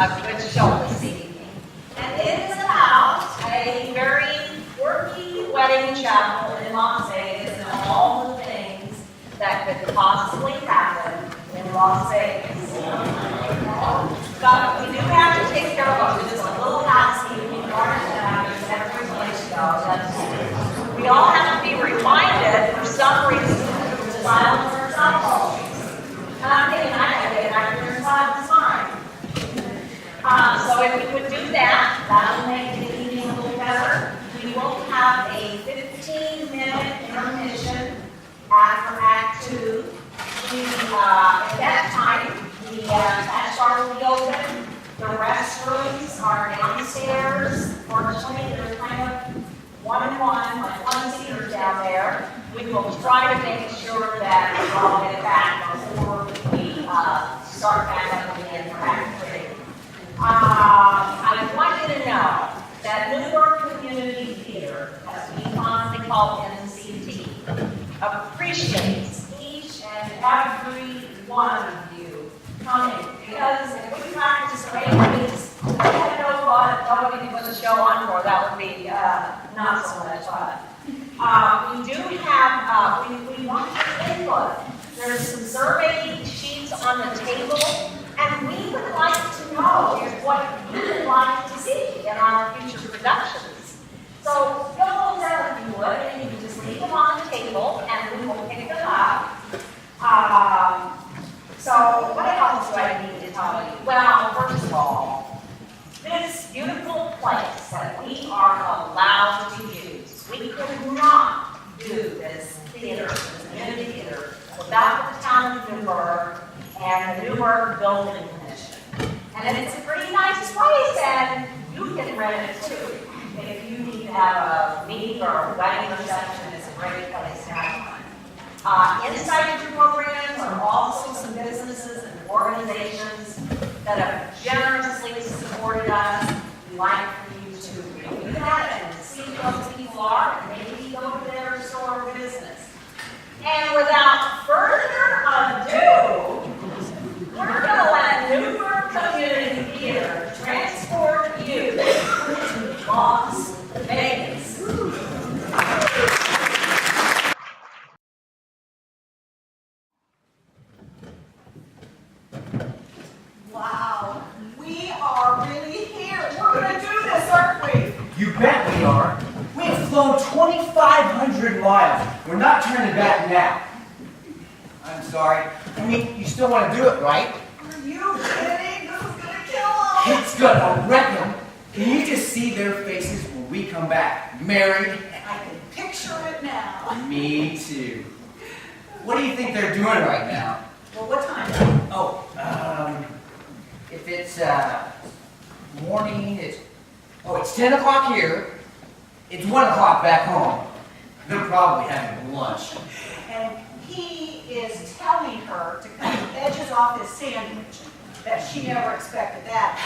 a good show this evening. And it is about a very quirky wedding chapel in Las Vegas and all the things that could possibly happen in Las Vegas. But we do have to take care of just a little housekeeping part of that because every place goes. We all have to be reminded for some reason to silence our cell phones. And I'm thinking I have it, I can turn silence fine. So if we would do that, that will make the evening a little better. We will have a 15-minute intermission after Act 2. At that time, the cash bar will be open. The restrooms are downstairs. Fortunately, they're kind of one-on-one, like one-seaters down there. We will try to make sure that we all get back before we start back up again for Act 3. I want you to know that Newburgh Community Theater, as we commonly call NCT, appreciates each and every one of you coming, because if we practice races, we had no fun, nobody to put the show on for, that would be not so much fun. We do have, we want your input. There's some survey sheets on the table, and we would like to know what you would like to see in our future productions. So fill those out if you would, and you can just leave them on the table, and we will pick them up. So what else do I need to tell you? Well, first of all, this beautiful place that we are allowed to use, we could not do this theater, this community theater, without the town of Newburgh and the Newburgh Building Commission. And it's a pretty nice place, and you can rent it too. If you need to have a meeting or a wedding reception, it's a great place to have one. Inside of your programs are also some businesses and organizations that have generously supported us. We'd like for you to review that and see who those people are, and maybe go to their store or business. And without further ado, we're going to let Newburgh Community Theater transport you to Las Vegas. Wow, we are really here. We're going to do this, aren't we? You bet we are. We have flown 2,500 miles. We're not turning back now. I'm sorry. I mean, you still want to do it, right? Are you kidding? This is going to kill us. It's gonna wreck them. Can you just see their faces when we come back? Married? I can picture it now. Me too. What do you think they're doing right now? Well, what time? Oh, if it's morning, it's 10 o'clock here. It's 1 o'clock back home. They're probably having lunch. And he is telling her to cut the edges off his sandwich. That she never expected that.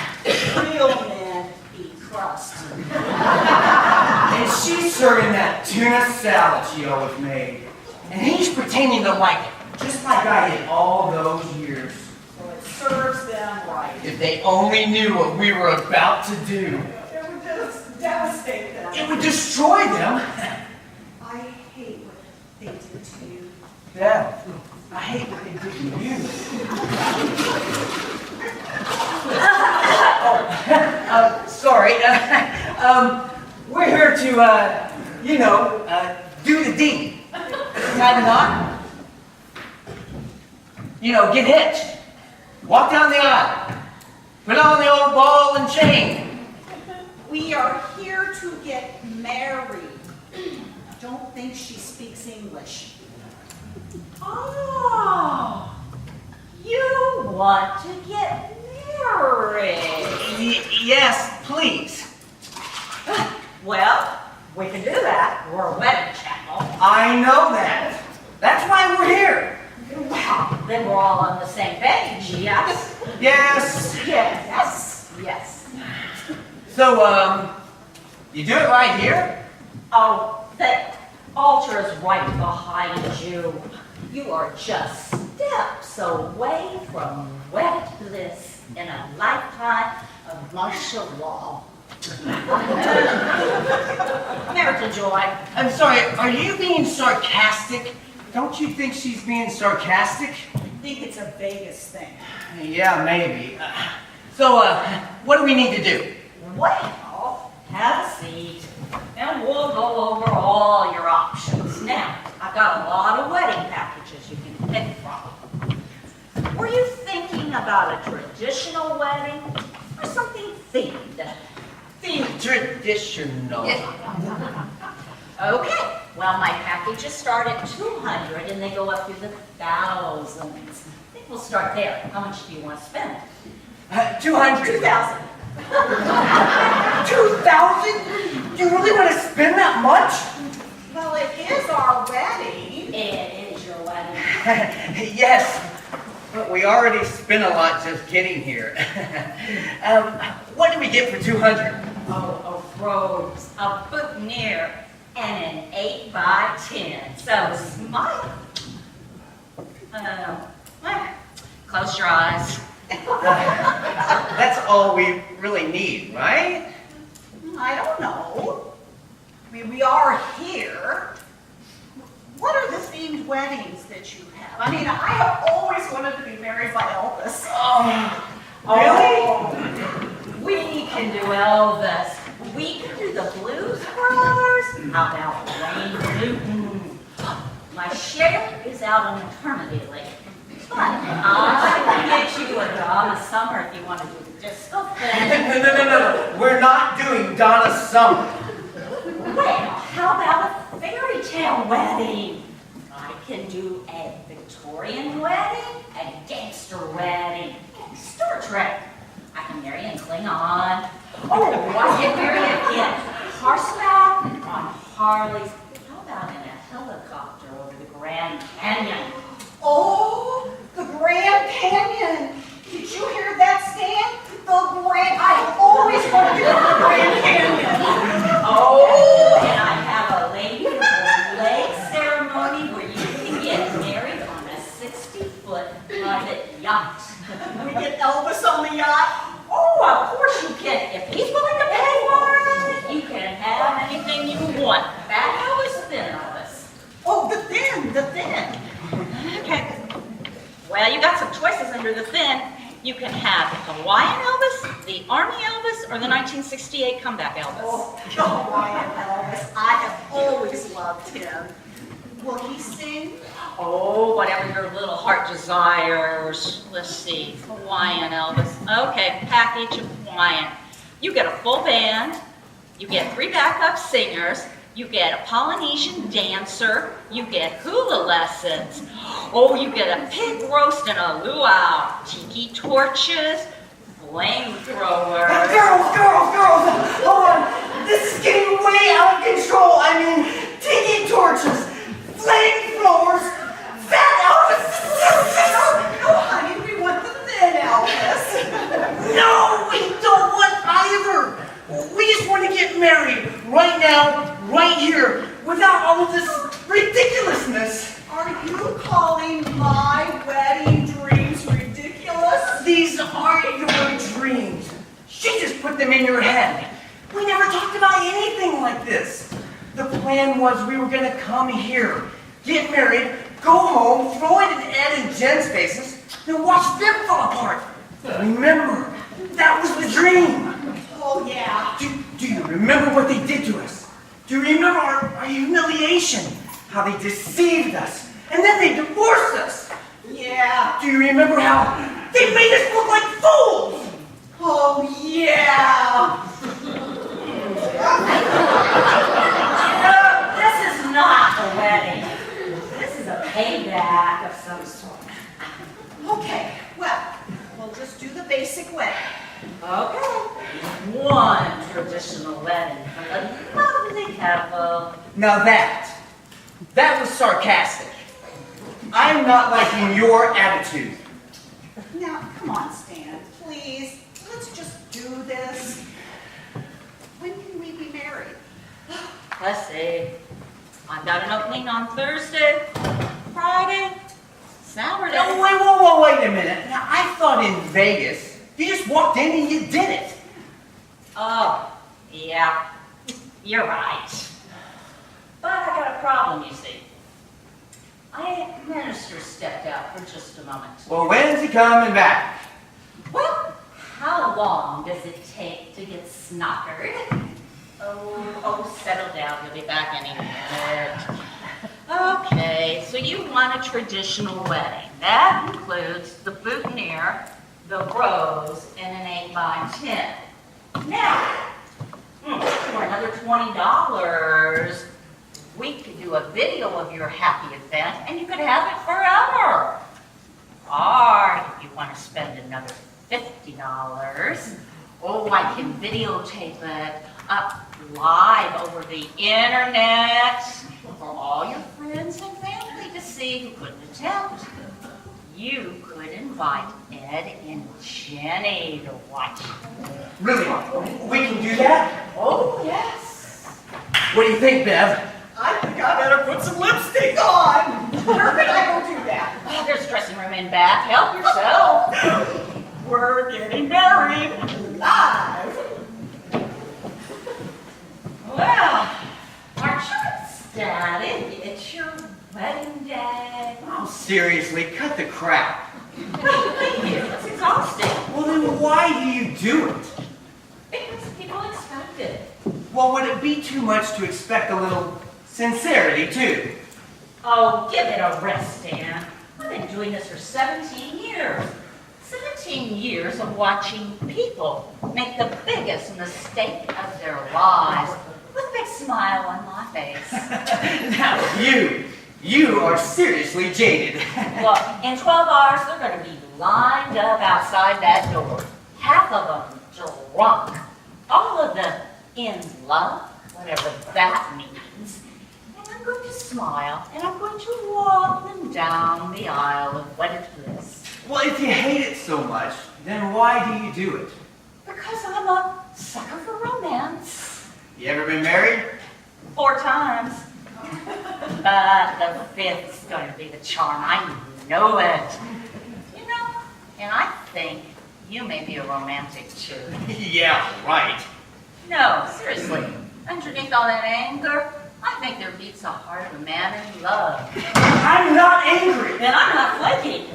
Real men eat crust. And she's serving that tuna salad she always made. And he's pretending to like it, just like I did all those years. So it serves them right. If they only knew what we were about to do. It would just devastate them. It would destroy them. I hate what they did to you. Yeah, I hate what they did to you. Sorry. We're here to, do the deed. Tie the knot. Get hitched. Walk down the aisle. Put on the old ball and chain. We are here to get married. I don't think she speaks English. Oh, you want to get married? Yes, please. Well, we can do that. We're a wedding chapel. I know that. That's why we're here. Well, then we're all on the same page, yes? Yes. Yes. Yes. So, you do it right here? Oh, the altar is right behind you. You are just steps away from wet bliss in a lifetime of martial law. American joy. I'm sorry, are you being sarcastic? Don't you think she's being sarcastic? I think it's a Vegas thing. Yeah, maybe. So, what do we need to do? Well, have a seat, and we'll go over all your options. Now, I've got a lot of wedding packages you can pick from. Were you thinking about a traditional wedding or something themed? Think traditional. Okay, well, my packages start at $200 and they go up through the thousands. I think we'll start there. How much do you want to spend? 200. 2,000. 2,000? You really want to spend that much? Well, it is our wedding. It is your wedding. Yes, but we already spent a lot just getting here. What do we get for 200? Oh, a rose, a boutonniere, and an 8x10. So smile. Well, close your eyes. That's all we really need, right? I don't know. I mean, we are here. What are the themed weddings that you have? I mean, I have always wanted to be married by Elvis. Really? We can do Elvis. We can do the Blues Brothers. How about Wayne Newton? My sheriff is out on maternity leave. But I can get you a Donna Summer if you want to do the disco thing. No. We're not doing Donna Summer. Well, how about a fairy tale wedding? I can do a Victorian wedding, a gangster wedding, Star Trek. I can marry in Klingon. Oh, I can marry in horseback on Harleys. How about in a helicopter over the Grand Canyon? Oh, the Grand Canyon. Did you hear that, Stan? I've always wanted to go to the Grand Canyon. Oh, and I have a lady lake ceremony where you can get married on a 60-foot private yacht. We get Elvis on the yacht. Oh, of course you can. If he's willing to pay for it, you can have anything you want. Fat Elvis, thin Elvis. Oh, the thin. Okay. Well, you got some choices under the thin. You can have Hawaiian Elvis, the Army Elvis, or the 1968 comeback Elvis. Oh, the Hawaiian Elvis. I have always loved him. Will he sing? Oh, whatever your little heart desires. Let's see, Hawaiian Elvis. Okay, package of Hawaiian. You get a full band, you get 3 backup singers, you get a Polynesian dancer, you get hula lessons. Oh, you get a pig roast and a luau, tiki torches, flamethrowers. Girls, hold on. This is getting way out of control. I mean, tiki torches, flamethrowers, fat Elvis. No, honey, we want the thin Elvis. No, we don't want either. We just want to get married right now, right here, without all of this ridiculousness. Are you calling my wedding dreams ridiculous? These aren't your dreams. She just put them in your head. We never talked about anything like this. The plan was we were going to come here, get married, go home, throw it in Ed and Jen's faces, and watch them fall apart. Remember, that was the dream. Oh, yeah. Do you remember what they did to us? Do you remember our humiliation? How they deceived us, and then they divorced us. Yeah. Do you remember how they made us look like fools? Oh, yeah. This is not a wedding. This is a payback of some sort. Okay, well, we'll just do the basic wedding. Okay. One traditional wedding from the lovely couple. Now that was sarcastic. I'm not liking your attitude. Now, come on, Stan, please. Let's just do this. When can we be married? Let's see. I've got an opening on Thursday. Friday Friday? Saturday? Oh, wait a minute. Now, I thought in Vegas, you just walked in and you did it. Oh, yeah, you're right. But I got a problem, you see. My minister stepped out for just a moment. Well, when's he coming back? Well, how long does it take to get snockered? Oh, settle down. He'll be back any minute. Okay, so you want a traditional wedding. That includes the boutonniere, the rose, and an 8x10. Now, for another $20, we could do a video of your happy event, and you could have it forever. Or if you want to spend another $50, I can videotape it up live over the internet for all your friends and family to see who couldn't attend. You could invite Ed and Jenny to watch it. Really? We can do that? Oh, yes. What do you think, Bev? I think I better put some lipstick on. Where could I go do that? Oh, there's a dressing room in back. Help yourself. We're getting married live. Well, aren't you ecstatic? It's your wedding day. Oh, seriously, cut the crap. Thank you. It's exhausting. Well, then why do you do it? Because people expect it. Well, would it be too much to expect a little sincerity, too? Oh, give it a rest, Dan. I've been doing this for 17 years. 17 years of watching people make the biggest mistake of their lives with a big smile on my face. Now, you are seriously jaded. Look, in 12 hours, they're going to be lined up outside that door. Half of them drunk. All of them in love, whatever that means. And I'm going to smile, and I'm going to walk them down the aisle of wedded bliss. Well, if you hate it so much, then why do you do it? Because I'm a sucker for romance. You ever been married? 4 times. But the 5th's going to be the charm. I know it. You know, and I think you may be a romantic too. Yeah, right. No, seriously. Underneath all that anger, I think there beats a heart of a man in love. I'm not angry. Then I'm not flaky.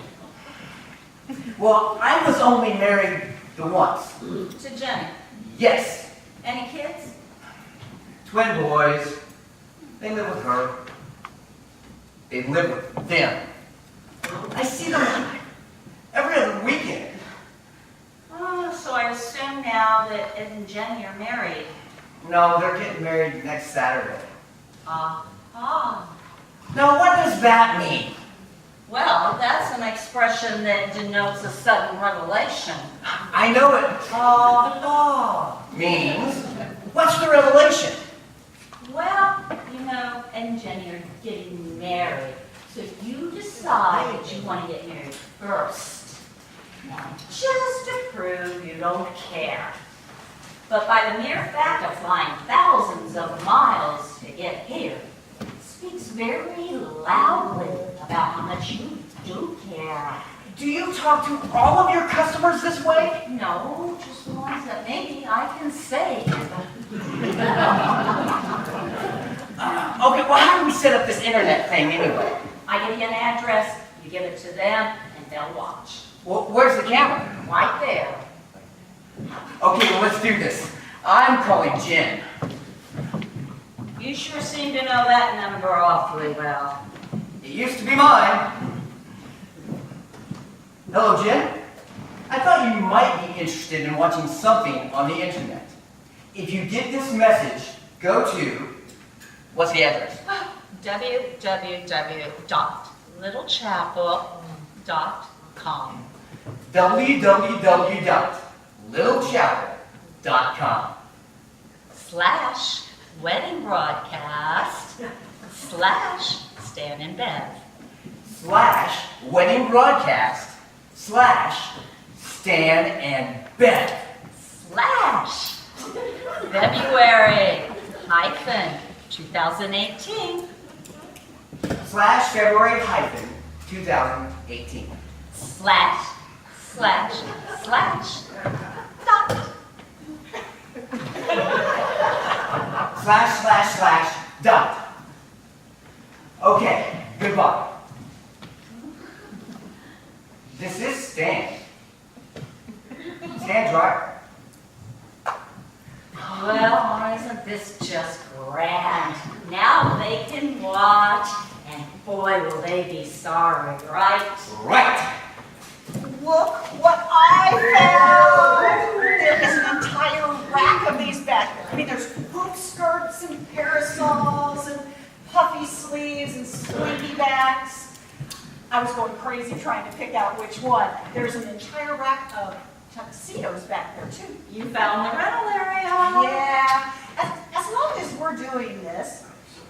Well, I was only married the once. To Jenny. Yes. Any kids? Twin boys. They live with her. They live with them. I see them every other weekend. Oh, so I assume now that Ed and Jenny are married. No, they're getting married next Saturday. Ah. Now, what does that mean? Well, that's an expression that denotes a sudden revelation. I know it means, what's the revelation? Well, you know, Ed and Jenny are getting married. So you decide that you want to get married first. Now, just to prove you don't care. But by the mere fact of flying thousands of miles to get here, speaks very loudly about how much you do care. Do you talk to all of your customers this way? No, just the ones that maybe I can save. Okay, well, how do we set up this internet thing anyway? I give you an address, you give it to them, and they'll watch. Well, where's the camera? Right there. Okay, well, let's do this. I'm calling Jen. You sure seem to know that number awfully well. It used to be mine. Hello, Jen. I thought you might be interested in watching something on the internet. If you get this message, go to... What's the address? www.littlechapel.com. www.littlechapel.com. /wedding broadcast /Stan and Bev. /wedding broadcast /Stan and Bev. /February -2018. /February-2018. ///dot. ///dot. Okay, goodbye. This is Stan. Stan's right. Well, isn't this just grand? Now they can watch, and boy, will they be sorry, right? Right. Look what I found! There is an entire rack of these back there. I mean, there's hoop skirts and parasols and puffy sleeves and slinky backs. I was going crazy trying to pick out which one. There's an entire rack of tuxedos back there, too. You found the rental area. Yeah. As long as we're doing this,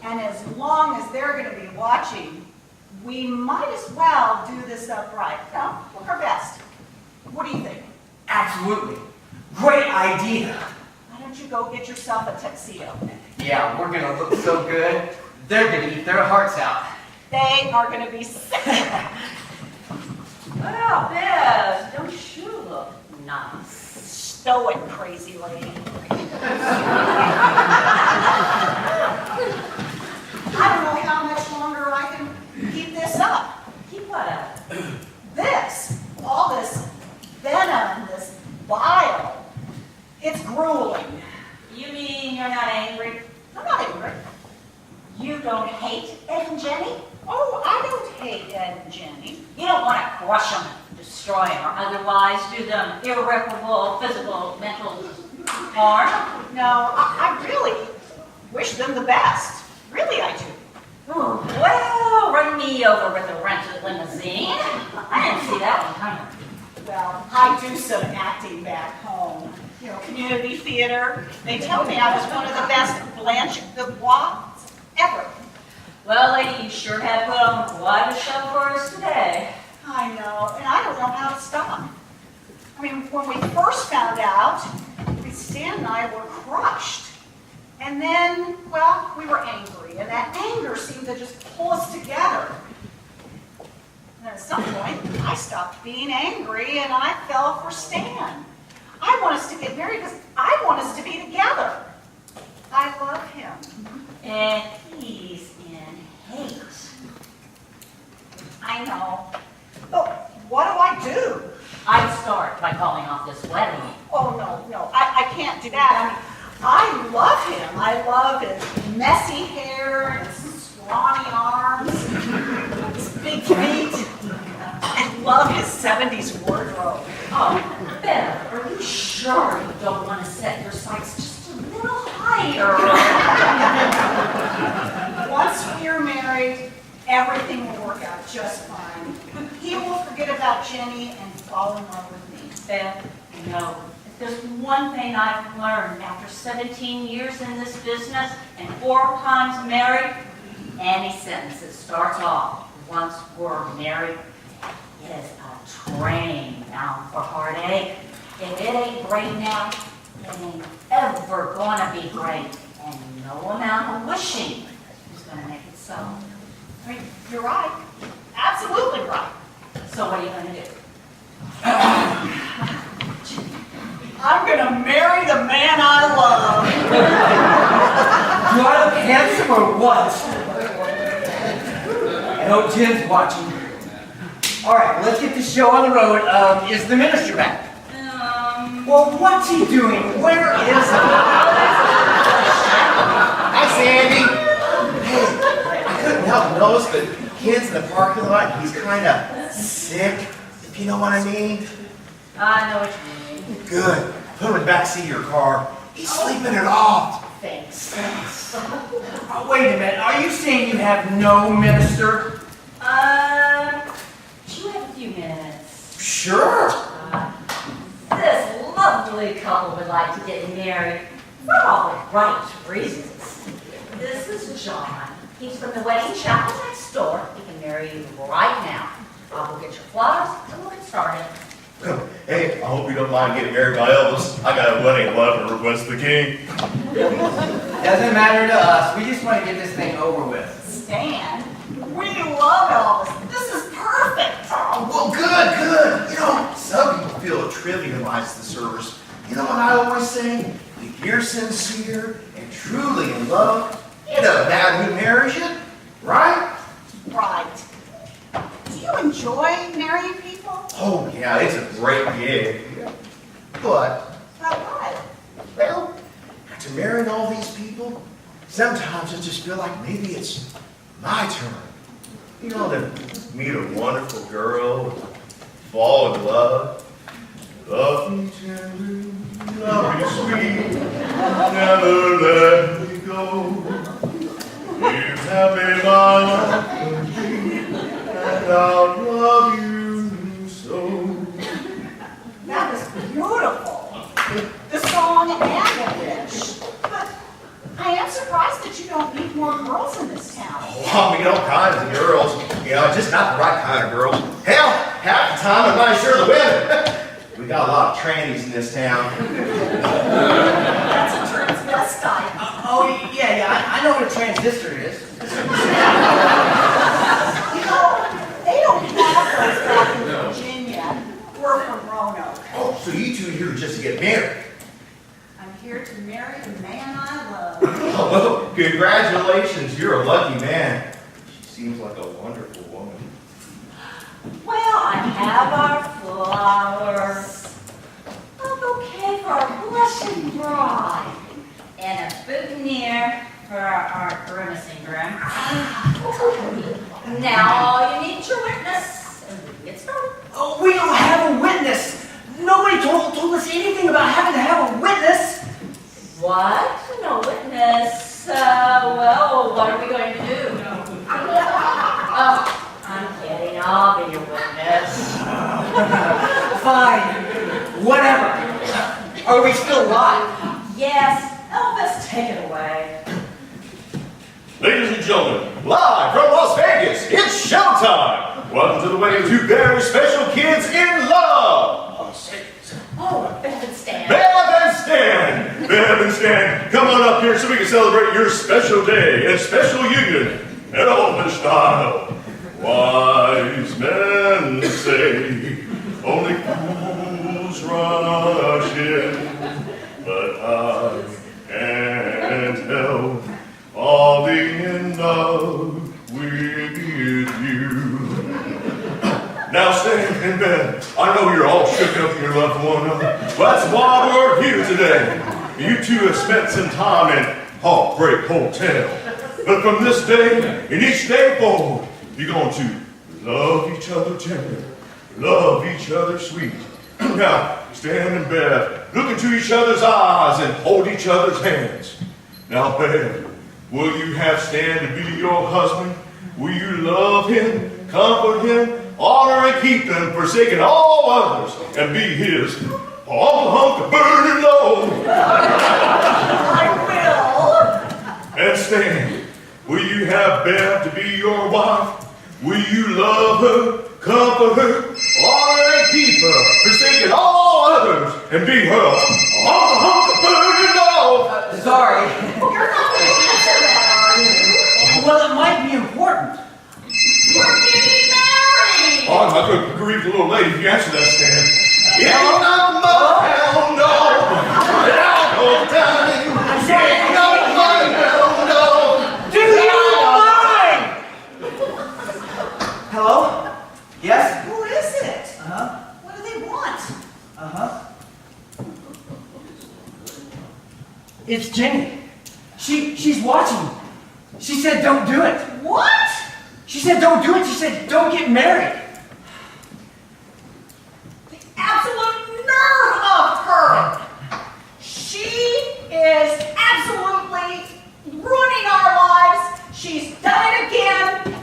and as long as they're going to be watching, we might as well do this upright. No, look our best. What do you think? Absolutely. Great idea. Why don't you go get yourself a tuxedo? Yeah, we're gonna look so good. They're gonna eat their hearts out. They are going to be sick. Well, Biz, don't you look nice? Stow it, crazy lady. I don't know how much longer I can keep this up. Keep what up? All this venom, this bile, it's grueling. You mean you're not angry? I'm not angry. You don't hate Ed and Jenny? Oh, I don't hate Ed and Jenny. You don't want to crush them, destroy them, or otherwise do them irreparable physical, mental harm? No, I really wish them the best. Really, I do. Ooh, well, run me over with a rented limousine. I didn't see that one coming. Well, I do some acting back home. You know, community theater. They tell me I was one of the best Blanche de Bois ever. Well, lady, you sure have put on quite a show for us today. I know, and I don't know how to stop. I mean, when we first found out, Stan and I were crushed. And then, well, we were angry, and that anger seemed to just pull us together. And at some point, I stopped being angry, and I fell for Stan. I want us to get married because I want us to be together. I love him. And he's in hate. I know. But what do I do? I'd start by calling off this wedding. Oh, no, I can't do that. I mean, I love him. I love his messy hair, and his scrawny arms, his big feet. I love his 70s wardrobe. Oh, Bev, are you sure you don't want to set your sights just a little higher? Once we are married, everything will work out just fine. He will forget about Jenny and fall in love with me. Bev, no. If there's one thing I've learned after 17 years in this business and 4 times married, any sentence that starts off, once we're married, is a train bound for heartache. If it ain't great now, it ain't ever gonna be great. And no amount of wishing is gonna make it so. I mean, you're right. Absolutely right. So what are you gonna do? I'm going to marry the man I love. Do I look handsome or what? I hope Jim's watching. All right, let's get the show on the road. Is the minister back? Well, what's he doing? Where is he? Hi, Sandy. Hey, I couldn't help but notice the kids in the parking lot. He's kind of sick, if you know what I mean. I know what you mean. Good. Put him in the back seat of your car. He's sleeping it off. Thanks. Wait a minute. Are you saying you have no minister? Do you have a few minutes? Sure. This lovely couple would like to get married for all the right reasons. This is John. He's from the wedding chapel next door. He can marry you right now. I'll go get your flowers and we'll get started. Hey, I hope you don't mind getting married by Elvis. I got a wedding left to request the king. Doesn't matter to us. We just want to get this thing over with. Stan, we We love Elvis. This is perfect. Oh, well, good. You know, some people feel it trivializes the service. You know what I always say? If you're sincere and truly in love, it doesn't matter who marries you, right? Right. Do you enjoy marrying people? Oh, yeah, it's a great gig. But, What? well, after marrying all these people, sometimes I just feel like maybe it's my turn. You know, to meet a wonderful girl, fall in love, love me tender, love me sweet, never let me go. You have made my life complete, and I'll love you so. That was beautiful. The song and the wish. But I am surprised that you don't meet more girls in this town. Oh, I mean, all kinds of girls. You know, just not the right kind of girls. Hell, half the time I'm not sure the women. We got a lot of trannies in this town. That's a transvestite. Oh, yeah, I know what a transistor is. You know, they don't have those back in Virginia. We're from Roanoke. Oh, so you two are here just to get married. I'm here to marry the man I love. Oh, well, congratulations. You're a lucky man. She seems like a wonderful woman. Well, I have our flowers, a bouquet for our blessed bride, and a boutonniere for our grimacing groom. Now all you need is your witness, and we can get started. Oh, we don't have a witness. Nobody told us anything about having to have a witness. What? No witness? Well, what are we going to do? Oh, I'm kidding. I'll be your witness. Fine. Whatever. Are we still alive? Yes, Elvis, take it away. Ladies and gentlemen, live from Las Vegas, it's showtime! Welcome to the wedding of two very special kids in love! Oh, Bev and Stan. Bev and Stan! Bev and Stan, come on up here so we can celebrate your special day and special union in Elvis style. Wise men say only fools rush in, but I can't help falling in love with you. Now, Stan and Bev, I know you're all shook up in your love for one another. Well, that's why we're here today. You two have spent some time in Heartbreak Hotel. But from this day, and each day forward, you're going to love each other tender, love each other sweet. Now, Stan and Bev, look into each other's eyes and hold each other's hands. Now, Bev, will you have Stan to be your husband? Will you love him, comfort him, honor and keep him, forsaking all others, and be his Uncle Hunk burning low? I will. And Stan, will you have Bev to be your wife? Will you love her, comfort her, honor and keep her, forsaking all others, and be her Uncle Hunk burning low? Sorry. You're not going to answer that, are you? Well, it might be important. We're getting married. Oh, I'm not going to grieve the little lady if you answer that, Stan. Ain't no more, hell no. Hell no time. Ain't no money, hell no. Do you mind? Hello? Yes? Who is it? Uh-huh. What do they want? Uh-huh. It's Jenny. She's watching. She said don't do it. What? She said don't do it. She said don't get married. The absolute nerve of her! She is absolutely ruining our lives. She's done it again.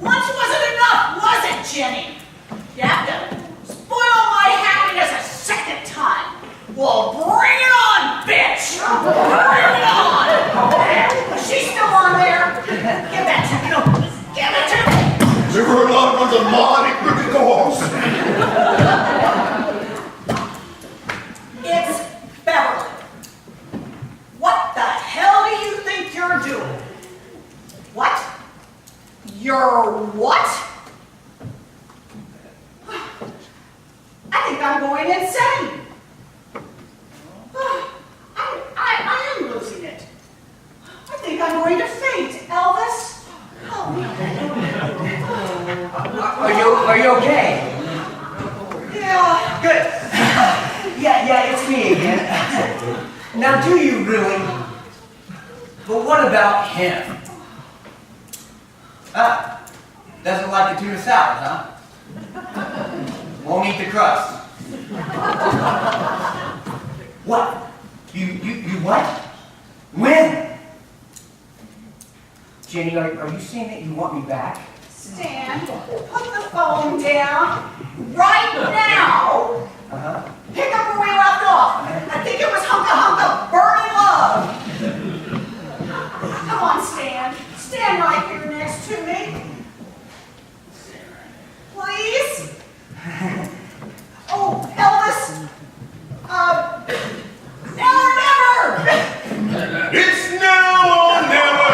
Once wasn't enough, was it, Jenny? You have to spoil my happiness a second time. Well, bring it on, bitch! Bring it on! She's still on there. Give that to me. Give it to me. Never a lot it's me again. Now, do you really? But what about him? Doesn't like the tuna salad, huh? Won't eat the crust. What? You what? When? Jenny, are you saying that you want me back? Stan, put the phone down right now. Uh-huh. Pick up where we left off. I think it was hunka hunka, burning love. Come on, Stan. Stand right here next to me. Please. Oh, Elvis. Now or never. It's now or never.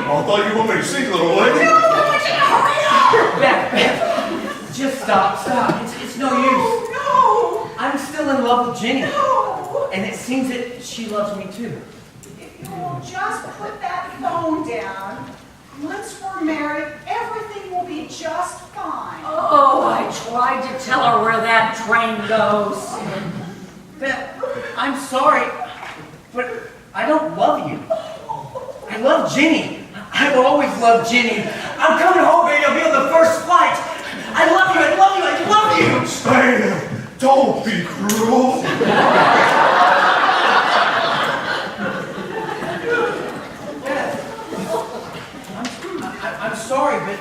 I thought you wanted me to sing, little lady. Beth, just stop. It's no use. No. I'm still in love with Jenny. No. And it seems that she loves me too. If you will just put that phone down, once we're married, everything will be just fine. Oh, I tried to tell her where that train goes. Beth, I'm sorry, but I don't love you. I love Jenny. I will always love Jenny. I'm coming home, baby. I'll be on the first flight. I love you. I love you. I love you. Stan, don't be cruel. I'm sorry, but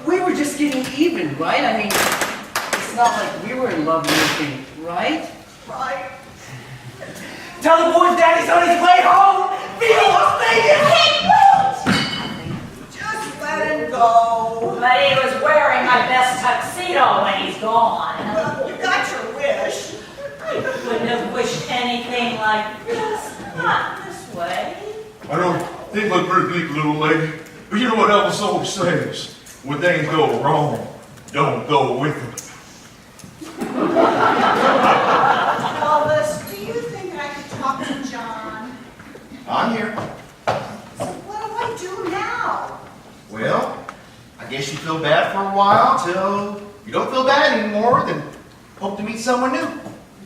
we were just getting even, right? I mean, it's not like we were in love or anything, right? Right. Tell the boys Daddy's on his way home. Viva Las Vegas! Just let him go. But he was wearing my best tuxedo when he's gone. Well, you got your wish. I couldn't have wished anything like this. Not this way. I know things look pretty bleak, little lady, but you know what Elvis always says? When things go wrong, don't go with them. Elvis, do you think I could talk to John? I'm here. So what do I do now? Well, I guess you feel bad for a while till you don't feel bad anymore, then hope to meet someone new.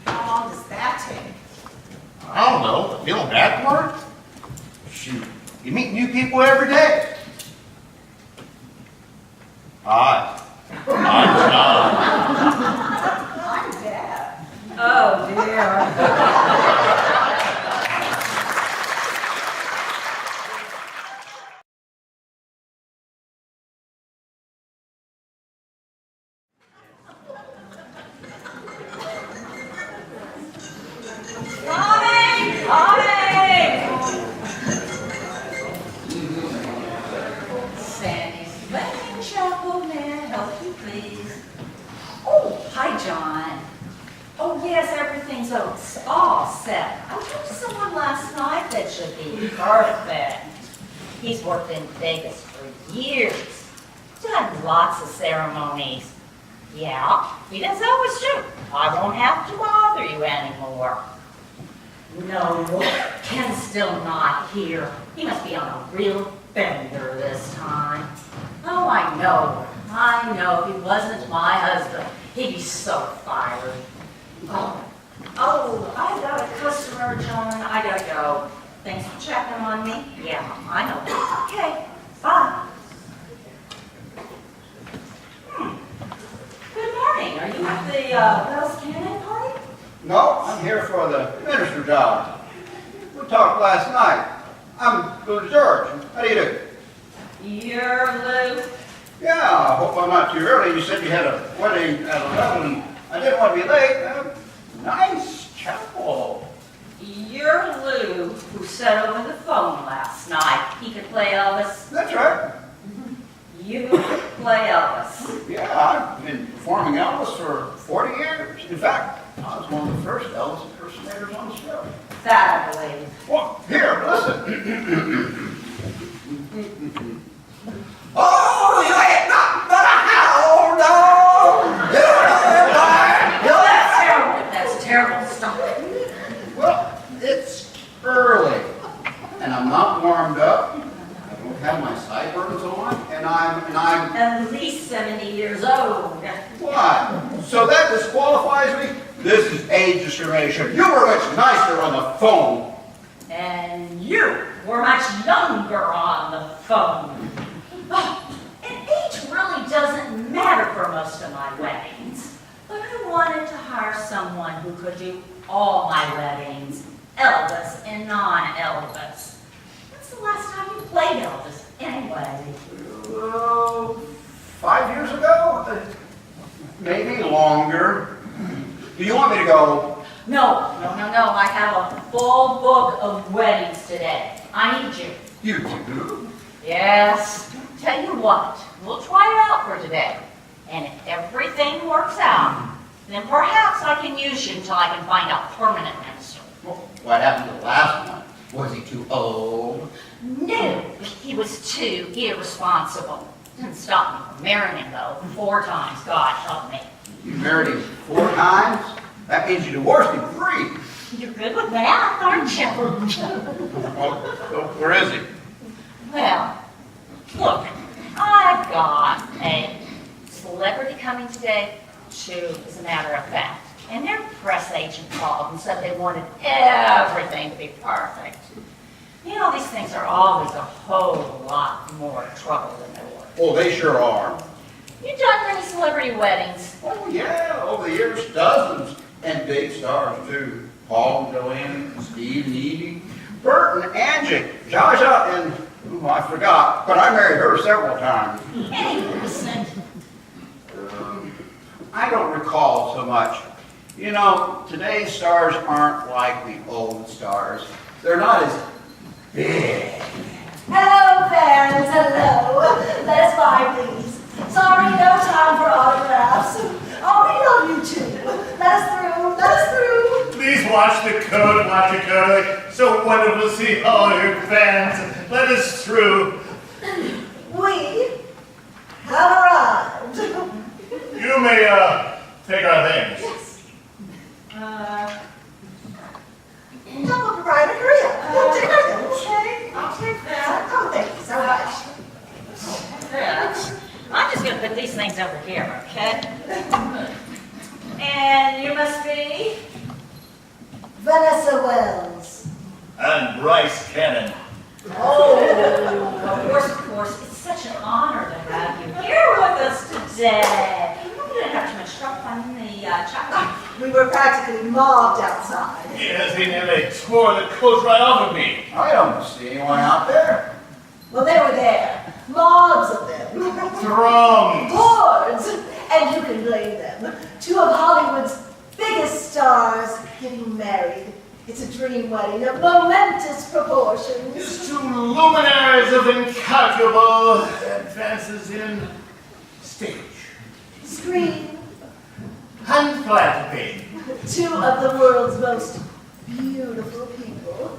How long does that take? I don't know, feeling backward? Shoot, you meet new people every day. Hi, I'm John. I'm dead. Oh, dear. Sandy's Wedding Chapel, may I help you, please? Oh, hi, John. Oh, yes, everything's all set. I talked to someone last night that should be perfect. He's worked in Vegas for years. Done lots of ceremonies. Yeah, he does always do. I won't have to bother you anymore. No, Ken's still not here. He must be on a real bender this time. Oh, I know. If he wasn't my husband, he'd be so fired. Oh, I got a customer, John. I gotta go. Thanks for checking on me. Yeah, I know. Okay, bye. Good morning. Are you at the Wells Cannon party? No, I'm here for the minister job. We talked last night. I'm Lou George. How do you do? You're Lou. Yeah, I hope I'm not too early. You said you had a wedding at 11. I didn't want to be late. Nice chapel. You're Lou, who said over the phone last night he could play Elvis. That's right. You play Elvis. Yeah, I've been performing Elvis for 40 years. In fact, I was one of the first Elvis impersonators on the show. That I believe. Well, here, listen. Oh, you ain't nothing but a hound dog. That's terrible stuff. Well, it's early, and I'm not warmed up. I don't have my sideburns on, and I'm At least 70 years old. Why? So that disqualifies me? This is age discrimination. You were much nicer on the phone. And you were much younger on the phone. Oh, and age really doesn't matter for most of my weddings. But I wanted to hire someone who could do all my weddings, Elvis and non-Elvis. When's the last time you played Elvis anyway? 5 years ago? Maybe longer. Do you want me to go? No. I have a full book of weddings today. I need you. You do? Yes. Tell you what, we'll try it out for today. And if everything works out, then perhaps I can use you until I can find a permanent minister. Well, what happened to the last one? Was he too old? No, he was too irresponsible. Didn't stop me from marrying him, though. 4 times, God help me. You married him 4 times? That means you divorced him 3. You're good with math, aren't you? Well, where is he? Well, look, I've got a celebrity coming today, 2, as a matter of fact. And their press agent called and said they wanted everything to be perfect. You know, these things are always a whole lot more trouble than they were. Oh, they sure are. You done many celebrity weddings? Oh, yeah, over the years, dozens. And big stars, too. Paul and Joanne, Steve and Edie, Bert and Angie, Jaja and, I forgot, but I married her several times. Hey, listen. I don't recall so much. You know, today's stars aren't like the old stars. They're not as big. Hello, fans. Hello. Let us by, please. Sorry, no time for autographs. Oh, we love you too. Let us through. Let us through. Please watch the code. So wonderful to see all your fans. Let us through. We have arrived. You may take our things. Yes. Double proprietor, hurry up. Take our things. Okay, I'll take that. Oh, thank you so much. That. I'm just going to put these things over here, okay? And you must be? Vanessa Wells. And Bryce Cannon. Oh, of course. It's such an honor to have you here with us today. You didn't have too much trouble finding the chocolate. We were practically mobbed outside. Yes, he nearly tore the coat right off of me. I don't see anyone out there. Well, they were there. Mobs of them. Drums. Boards. And you can blame them. 2 of Hollywood's biggest stars getting married. It's a dream wedding of momentous proportions. His 2 luminaries of incalculable advances in stage Screen. and philanthropy. 2 of the world's most beautiful people.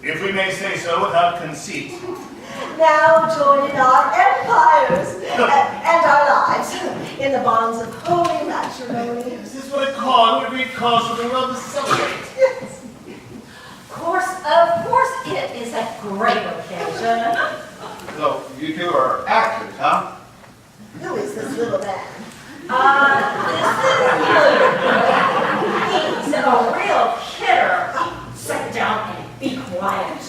If we may say so without conceit. Now joining our empires and our lives in the bonds of holy matrimony. Is this what a Greek calls for the world to celebrate? Yes. Of course, it is a great occasion. So, you 2 are actors, huh? Who is this little man? He's a real kidder. Sit down and be quiet.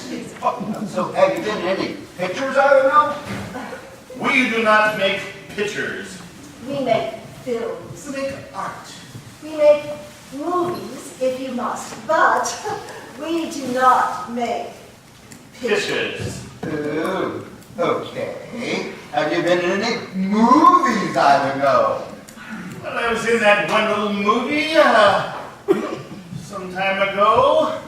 Oh, so, have you been in any pictures, I don't know? We do not make pictures. We make films. We make art. We make movies, if you must, but we do not make Pictures. Ooh, okay. Have you been in any movies, I don't know? Well, I was in that one little movie some time ago.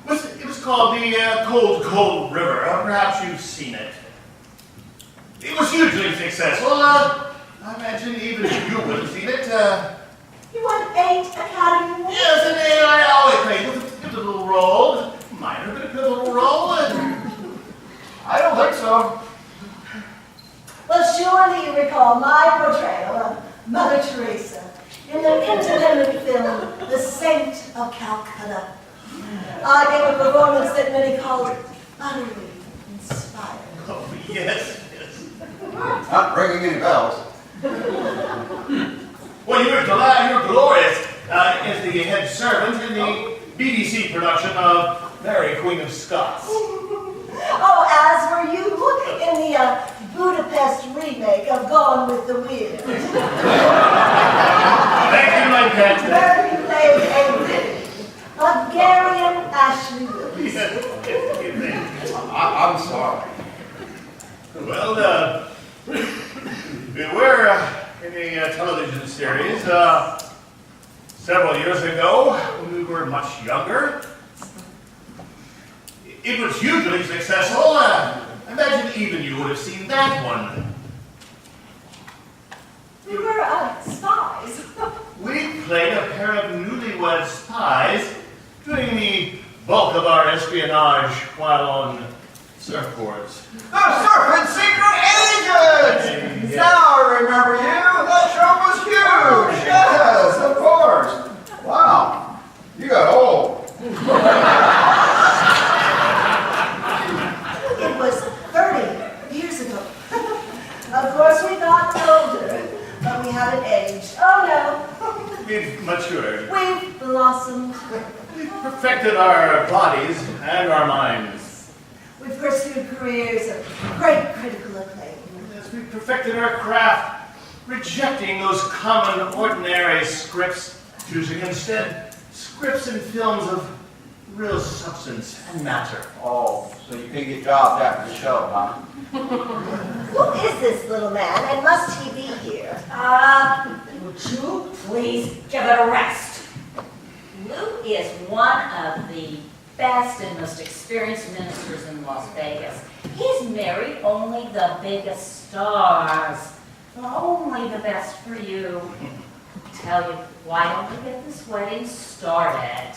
It was called The Cold River. Perhaps you've seen it. It was hugely successful. I imagine even you would have seen it. You won 8 Academy Awards. Yes, and I always played with a little role. Minor, but a pivotal role. I don't think so. Well, surely you recall my portrayal of Mother Teresa in the independent film The Saint of Calcutta. I gave a performance that many called utterly inspired. Oh, yes. Not ringing any bells. Well, you're glorious as the head servant in the BBC production of Mary, Queen of Scots. Oh, as were you in the Budapest remake of Gone with the Wind. Thank you, my pet. Where he played a Hungarian Ashley Willis. I'm sorry. Well, we were in a television series several years ago when we were much younger. It was hugely successful. I imagine even you would have seen that one. We were spies. We played a pair of newlywed spies doing the bulk of our espionage while on surfboards. The Serpent Secret Agent! Yes. Now I remember you. That show was huge. Yes, of course. Wow, you got old. It was 30 years ago. Of course, we got older, but we haven't aged. Oh no, We've matured. we've blossomed. We've perfected our bodies and our minds. We've pursued careers of great critical acclaim. As we've perfected our craft, rejecting those common, ordinary scripts, choosing instead scripts and films of real substance and matter. Oh, so you can get jobs after the show, huh? Who is this little man, and must he be here? Would you please give it a rest? Lou is one of the best and most experienced ministers in Las Vegas. He's married only the biggest stars. Only the best for you. Tell you, why don't we get this wedding started?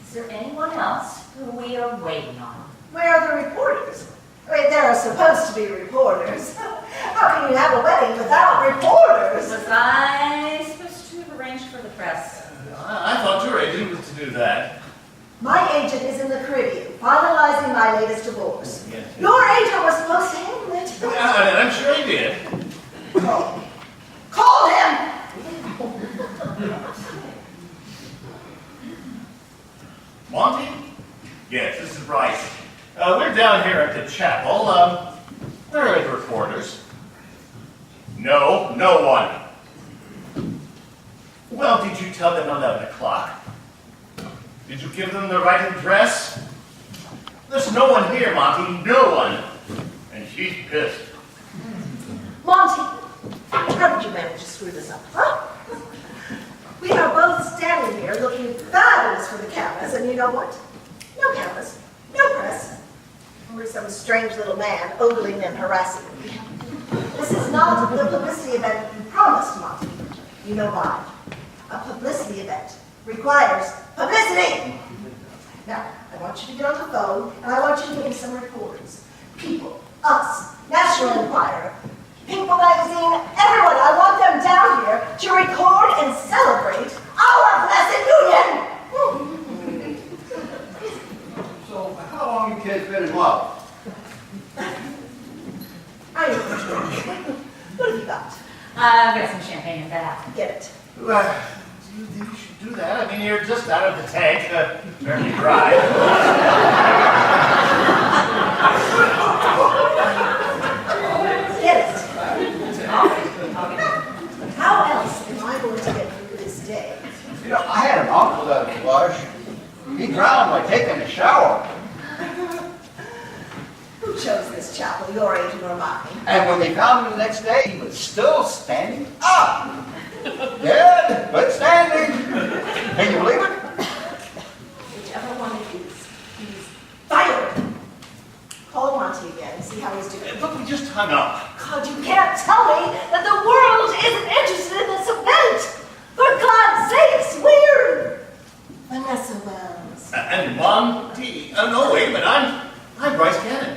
Is there anyone else who we are waiting on? Where are the reporters? I mean, there are supposed to be reporters. How can you have a wedding without reporters? Was I supposed to have arranged for the press? I thought your agent was to do that. My agent is in the Caribbean, finalizing my latest divorce. Yes. Your agent was supposed to handle it. I'm sure he did. Call him! Monty? Yes, this is Bryce. We're down here at the chapel. Where are the reporters? No one. Well, did you tell them 11 o'clock? Did you give them the right address? There's no one here, Monty. No one. And she's pissed. Monty, how did you manage to screw this up, huh? We are both standing here looking fabulous for the cameras, and you know what? No cameras, no press. We're some strange little man ogling and harassing me. This is not the publicity event you promised, Monty. You know why? A publicity event requires publicity. Now, I want you to get on the phone, and I want you to give me some reporters. People, us, National Enquirer, People Magazine, everyone. I want them down here to record and celebrate our blessed union. So how long you kids been in love? I know what you're doing. What have you got? I've got some champagne in that. Get it. Well, you think you should do that? I mean, you're just out of the tank, barely dry. Get it. How else am I going to get through this day? You know, I had an uncle that was flush. He drowned by taking a shower. Who chose this chapel, your agent or mine? And when we found him the next day, he was still standing up. Dead, but standing. Can you believe it? Whichever one it is, he's fired. Call Monty again and see how he's doing. Look, we just hung up. God, you can't tell me that the world isn't interested in this event. For God's sakes, we're Vanessa Wells. And Monty. No, wait a minute. I'm Bryce Cannon.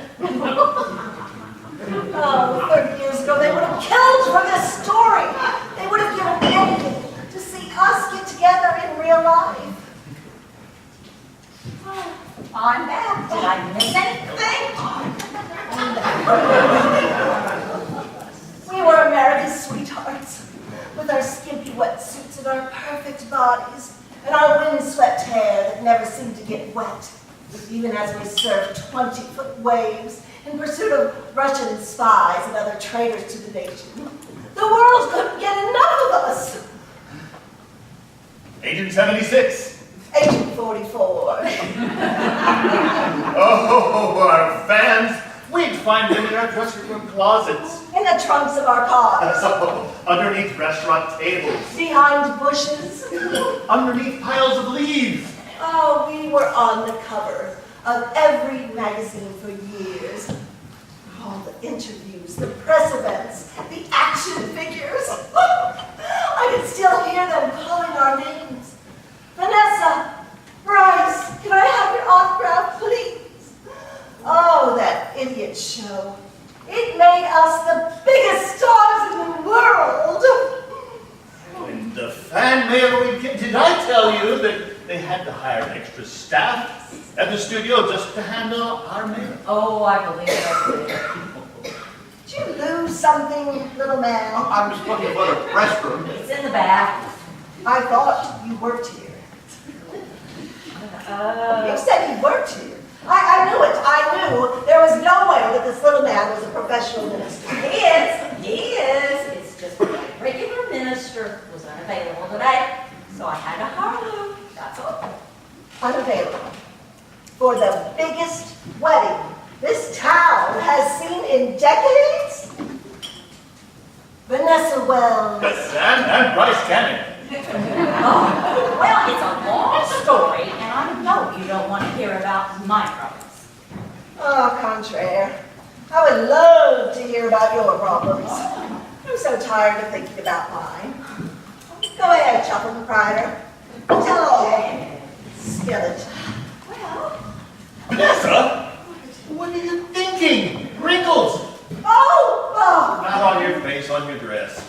Oh, 30 years ago, they would have killed for this story. They would have given anything to see us get together in real life. I'm back. Did I miss anything? We were America's sweethearts. wetsuits and our perfect bodies, and our windswept hair that never seemed to get wet, even as we surfed 20-foot waves in pursuit of Russian spies and other traitors to the nation. The world couldn't get enough of us. Agent 76. Agent 44. Oh, our fans. We'd find them in our dressing room closets. In the trunks of our cars. Underneath restaurant tables. Behind bushes. Underneath piles of leaves. Oh, we were on the cover of every magazine for years. All the interviews, the press events, the action figures. I can still hear them calling our names. Vanessa, Bryce, can I have your autograph, please? Oh, that idiot show. It made us the biggest stars in the world. In the fan mail we get, did I tell you that they had to hire extra staff at the studio just to handle our mail? Oh, I believe it. Did you lose something, little man? I was looking for the restroom. It's in the back. I thought you worked here. You said you worked here. I knew it. I knew there was no way that this little man was a professional minister. He is. It's just my regular minister was unavailable today, so I had to hire him. That's all. Unavailable. For the biggest wedding this town has seen in decades? Vanessa Wells. And Bryce Cannon. Oh, well, it's a long story, and I know you don't want to hear about my problems. Oh, contraire. I would love to hear about your problems. I'm so tired of thinking about mine. Go ahead, chopper proprietor. Tell all. Spill it. Well, Vanessa, what are you thinking? Wrinkles. oh, Not on your face, on your dress.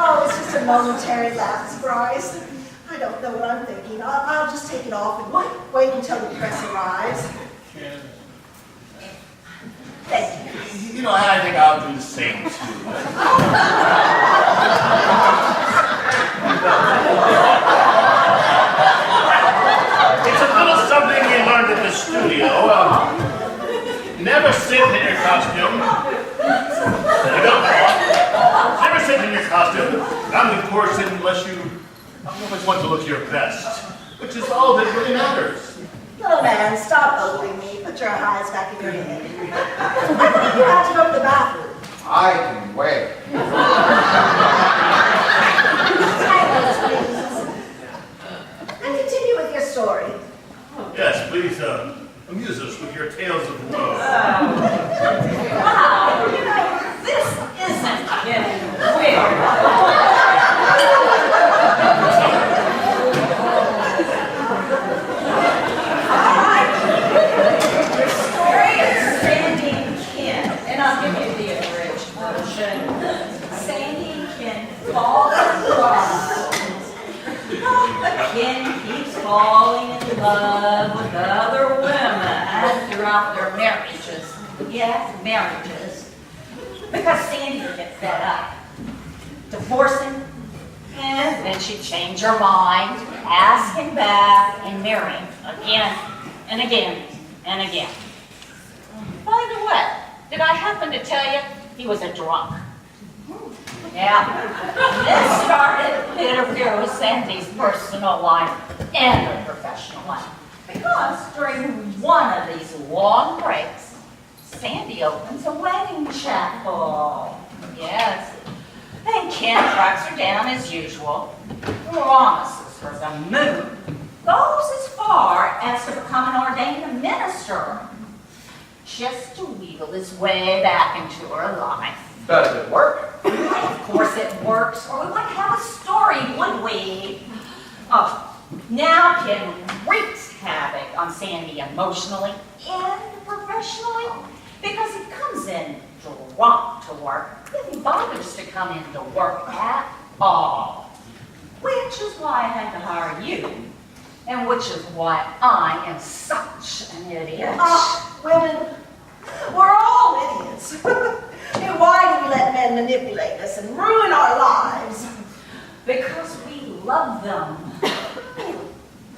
oh, it's just a momentary lapse, Bryce. I don't know what I'm thinking. I'll just take it off and wait until the press arrives. Thank you. You know, I think I'll do the same too. It's a little something you learned at the studio. Never sit in your costume. You don't never sit in your costume. I'm of course unless you always want to look your best, which is all that really matters. Little man, stop ogling me. Put your eyes back in your head. I think you have to go to the bathroom. I can wait. Silence, please. And continue with your story. Yes, please amuse us with your tales of woe. Wow, you know, this isn't getting weird. Your story is Sandy and Ken, and I'll give you the abridged version. Sandy and Ken fall in love. But Ken keeps falling in love with other women throughout their marriages. Yes, marriages. Because Sandy would get fed up. Divorce him, and then she'd change her mind, ask him back, and marry him again and again and again. By the way, did I happen to tell you he was a drunk? Yeah. This started to interfere with Sandy's personal life and her professional life. Because during one of these long breaks, Sandy opens a wedding chapel. Yes. And Ken tracks her down as usual, promises her the moon, goes as far as to become an ordained minister, just to wheedle his way back into her life. Does it work? Of course it works, or we wouldn't have a story, would we? Oh, now Ken wreaks havoc on Sandy emotionally and professionally because he comes in drunk to work. He bothers to come in to work at all. Which is why I had to hire you, and which is why I am such an idiot. Women, we're all idiots. And why do we let men manipulate us and ruin our lives? Because we love them.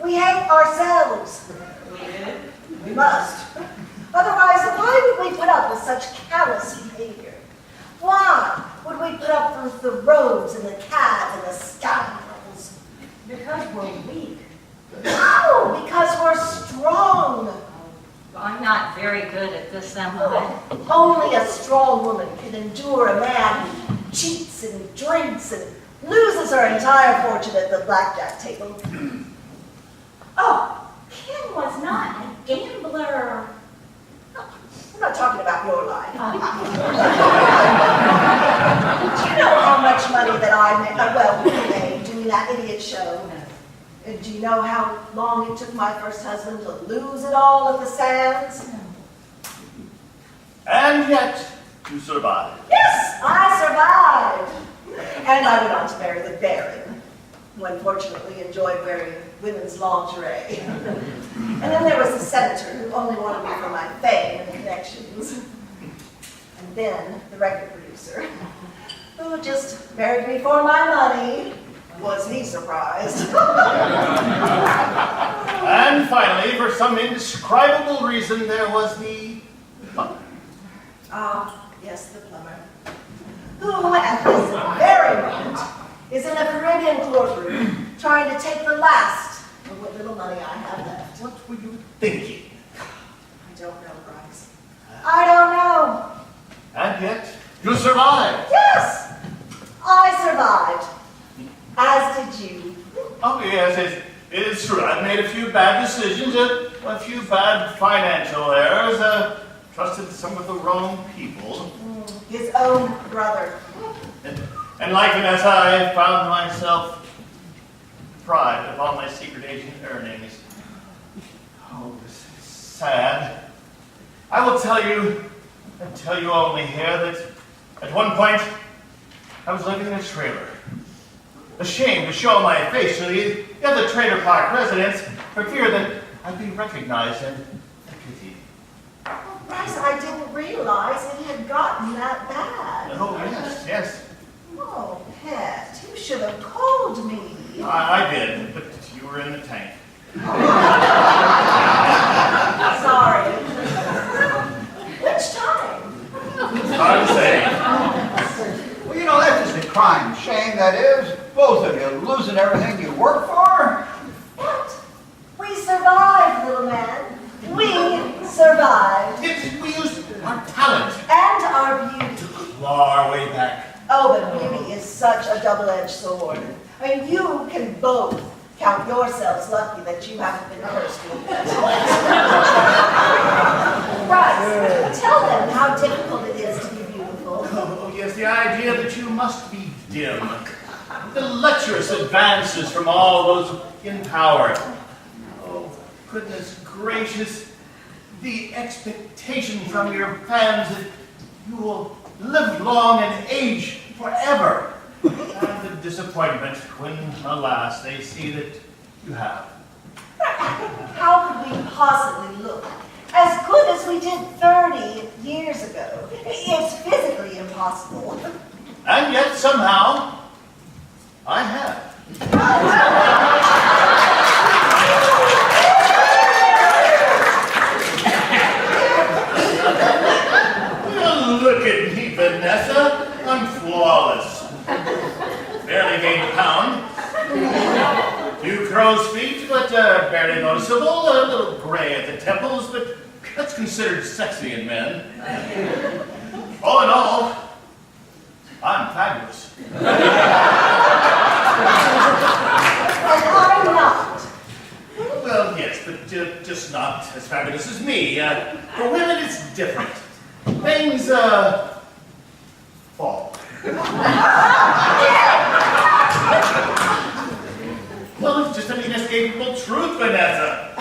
We hate ourselves. We must. Otherwise, why would we put up with such callous behavior? Why would we put up with the rogues and the cads and the scoundrels? Because we're weak. No, because we're strong. I'm not very good at this, am I? Only a strong woman can endure a man who cheats and drinks and loses her entire fortune at the blackjack table. Oh, Ken was not a gambler. I'm not talking about your life. Do you know how much money that I made doing that idiot show? And do you know how long it took my first husband to lose it all at the Sands? And yet, you survived. Yes, I survived. And I went on to marry the Baron, who unfortunately enjoyed wearing women's lingerie. And then there was the senator who only wanted me for my fame and connections. And then the record producer, who just married me for my money. Was he surprised? And finally, for some indescribable reason, there was the plumber. Ah, yes, the plumber. Who, at this very moment, is in a Caribbean courtroom trying to take the last of what little money I have left. What were you thinking? I don't know, Bryce. I don't know. And yet, you survived. Yes, I survived. As did you. Oh, yes, it is true. I've made a few bad decisions, a few bad financial errors, trusted some of the wrong people. His own brother. And like Vanessa, I found myself deprived of all my secret agent earnings. Oh, this is sad. I will tell you only here that at one point I was living in a trailer. Ashamed to show my face to the other trailer park residents for fear that I'd be recognized and pitied. Oh, Bryce, I didn't realize it had gotten that bad. Oh, yes. Oh, Pet, you should have called me. I did, but you were in the tank. Sorry. Which time? It's hard to say. Well, you know, that's just a crime. Shame, that is. Both of you losing everything you work for. What? We survived, little man. We survived. We used our talent And our beauty. to claw our way back. Oh, but beauty is such a double-edged sword. I mean, you can both count yourselves lucky that you haven't been cursed with it. Bryce, tell them how difficult it is to be beautiful. Oh, yes, the idea that you must be dim. The lecherous advances from all those in power. Oh, goodness gracious. The expectation from your fans that you will live long and age forever. And the disappointment when, alas, they see that you have. How could we possibly look as good as we did 30 years ago? It's physically impossible. And yet, somehow, I have. Well, look at me, Vanessa. I'm flawless. Barely gained a pound. Few crow's feet, but barely noticeable. A little gray at the temples, but that's considered sexy in men. All in all, I'm fabulous. And I'm not. Well, yes, but just not as fabulous as me. For women, it's different. Things, fall. Well, it's just an inescapable truth, Vanessa.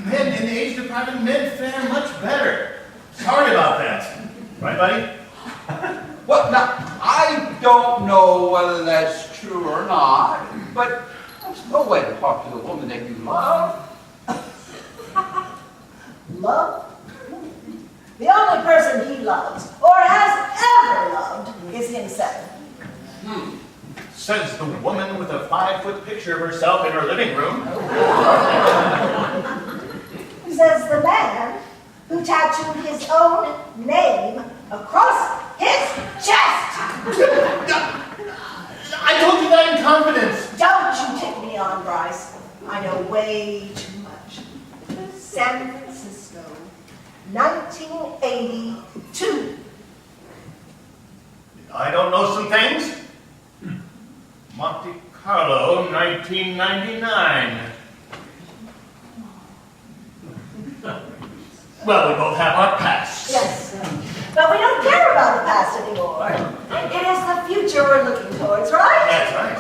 Men in age-deprived men fare much better. Sorry about that. Right, buddy? Well, now, I don't know whether that's true or not, but that's no way to talk to the woman that you love. Love? The only person he loves, or has ever loved, is himself. Says the woman with a 5-foot picture of herself in her living room. Says the man who tattooed his own name across his chest. I told you that in confidence. Don't you take me on, Bryce. I know way too much. San Francisco, 1982. I don't know some things. Monte Carlo, 1999. Well, we both have our pasts. Yes, but we don't care about the past anymore. It is the future we're looking towards, right? That's right.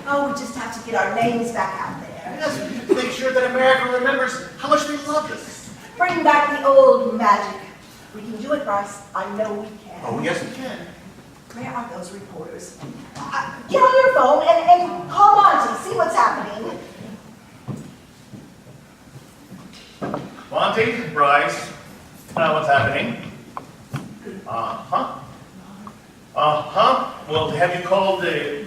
Oh, we just have to get our names back out there. Yes, make sure that America remembers how much they loved us. Bring back the old magic. We can do it, Bryce. I know we can. Oh, yes, we can. Where are those reporters? Get on your phone and call Monty. See what's happening. Monty, Bryce, what's happening? Well, have you called the...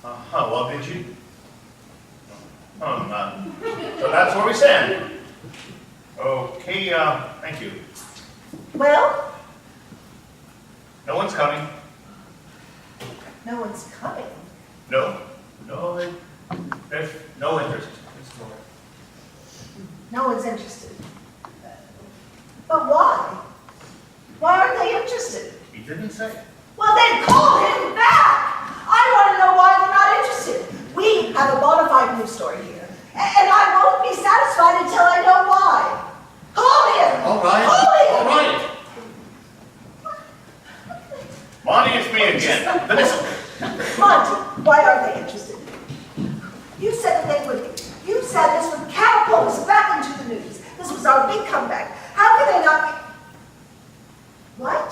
well, did you? So that's where we stand. Okay, thank you. Well, No one's coming. no one's coming. No, there's no interest. No one's interested. But why? Why aren't they interested? He didn't say. Well, then call him back. I want to know why they're not interested. We have a bona fide news story here, and I won't be satisfied until I know why. Call him. All right. Call him. All right. Monty, it's me again. Listen. Monty, why aren't they interested? You said that they would be. You said this would catapult us back into the news. This was our big comeback. How can they not be? What?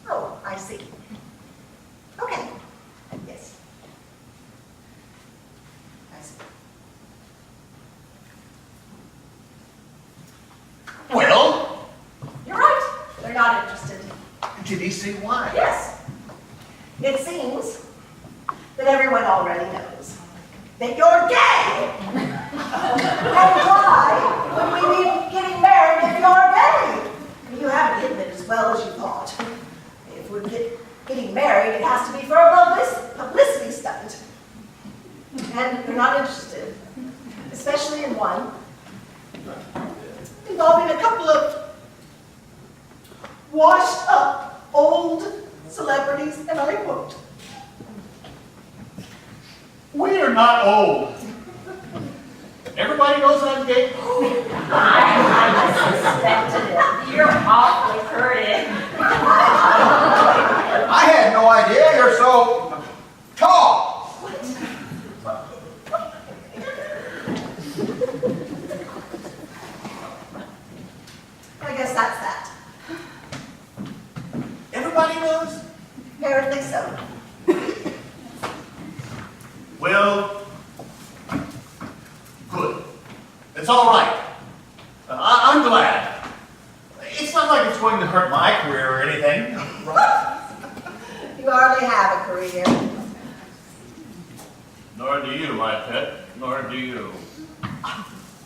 Oh, I see. Okay. Yes. I see. Well, You're right. They're not interested. did he say why? Yes. It seems that everyone already knows that you're gay. And why would we be getting married if you're gay? You haven't hidden it as well as you thought. If we're getting married, it has to be for a publicity stunt. And they're not interested, especially in one involving a couple of washed up old celebrities, and I quote, We are not old. Everybody knows I'm gay. I suspected it. You're awfully pretty. I had no idea you're so tall. I guess that's that. Everybody knows? Apparently so. Well, good. It's all right. I'm glad. It's not like it's going to hurt my career or anything, right? You hardly have a career. Nor do you, my pet. Nor do you.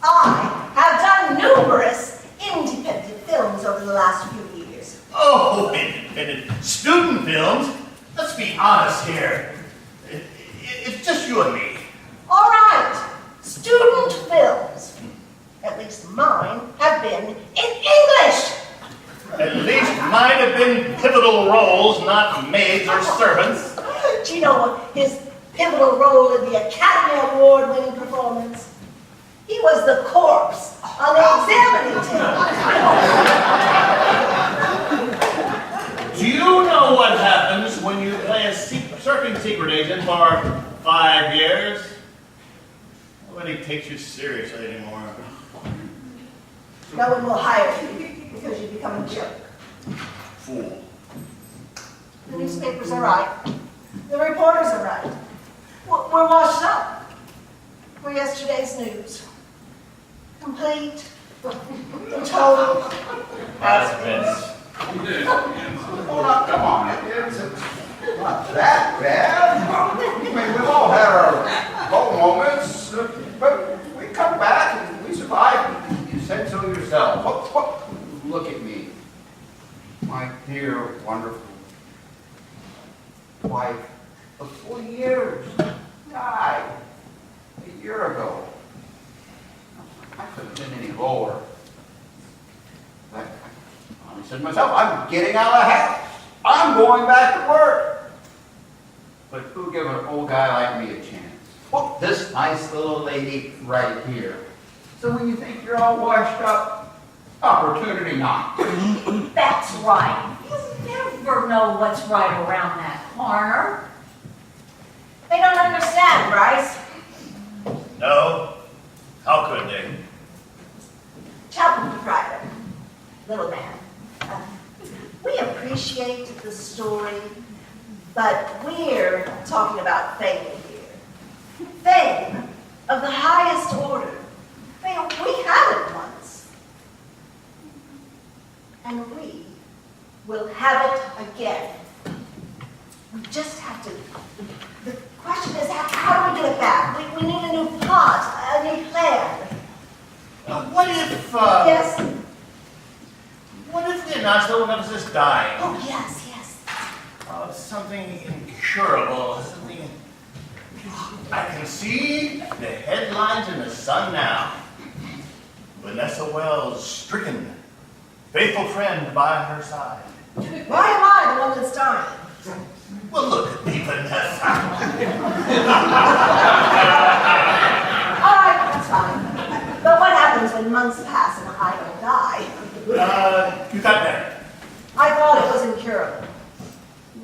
I have done numerous independent films over the last few years. Oh, independent student films? Let's be honest here. It's just you and me. All right, student films. At least mine have been in English. At least mine have been pivotal roles, not maids or servants. Do you know his pivotal role in the Academy Award-winning performance? He was the corpse on the examining table. Do you know what happens when you play a surfing secret agent for 5 years? Nobody takes you seriously anymore. No one will hire you because you become a joke. Fool. The newspapers are right. The reporters are right. We're washed up. We're yesterday's news. complete, in total. That's Vince. Well, now, come on, it's not that bad. I mean, we've all had our low moments, but we come back and we survive. You said so yourself. Look at me. My dear, wonderful wife of 4 years died a year ago. I couldn't have been any lower. But I said to myself, I'm getting out of the house. I'm going back to work. But who give an old guy like me a chance? Well, this nice little lady right here. So when you think you're all washed up, opportunity knocks. That's right. You never know what's right around that corner. They don't understand, Bryce. No? How could they? Chapel proprietor, little man. We appreciate the story, but we're talking about fame here. Fame of the highest order. We had it once. And we will have it again. We just have to. The question is, how do we get it back? We need a new plot, a new plan. What if, Yes? what if they announced that one of us is dying? Oh, yes, yes. Something incurable, something... I can see the headlines in the Sun now. Vanessa Wells stricken, faithful friend by her side. Why am I the one that's dying? Well, look at me, Vanessa. All right, that's fine. But what happens when months pass and I don't die? You got that? I thought it was incurable.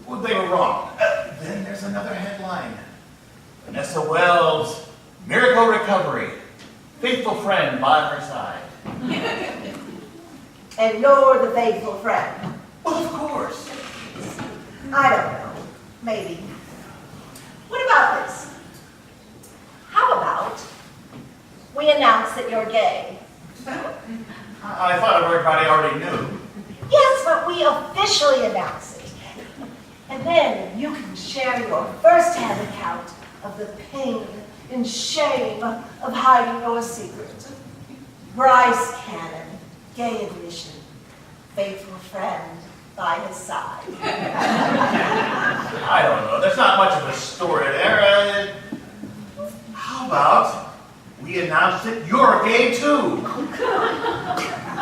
Well, they were wrong. Then there's another headline. Vanessa Wells, miracle recovery. Faithful friend by her side. And you're the faithful friend. Well, of course. I don't know. Maybe. What about this? How about we announce that you're gay? I thought everybody already knew. Yes, but we officially announce it. And then you can share your first-hand account of the pain and shame of hiding your secret. Bryce Cannon, gay admission, faithful friend by his side. I don't know. There's not much of a story there. How about we announce that you're gay too?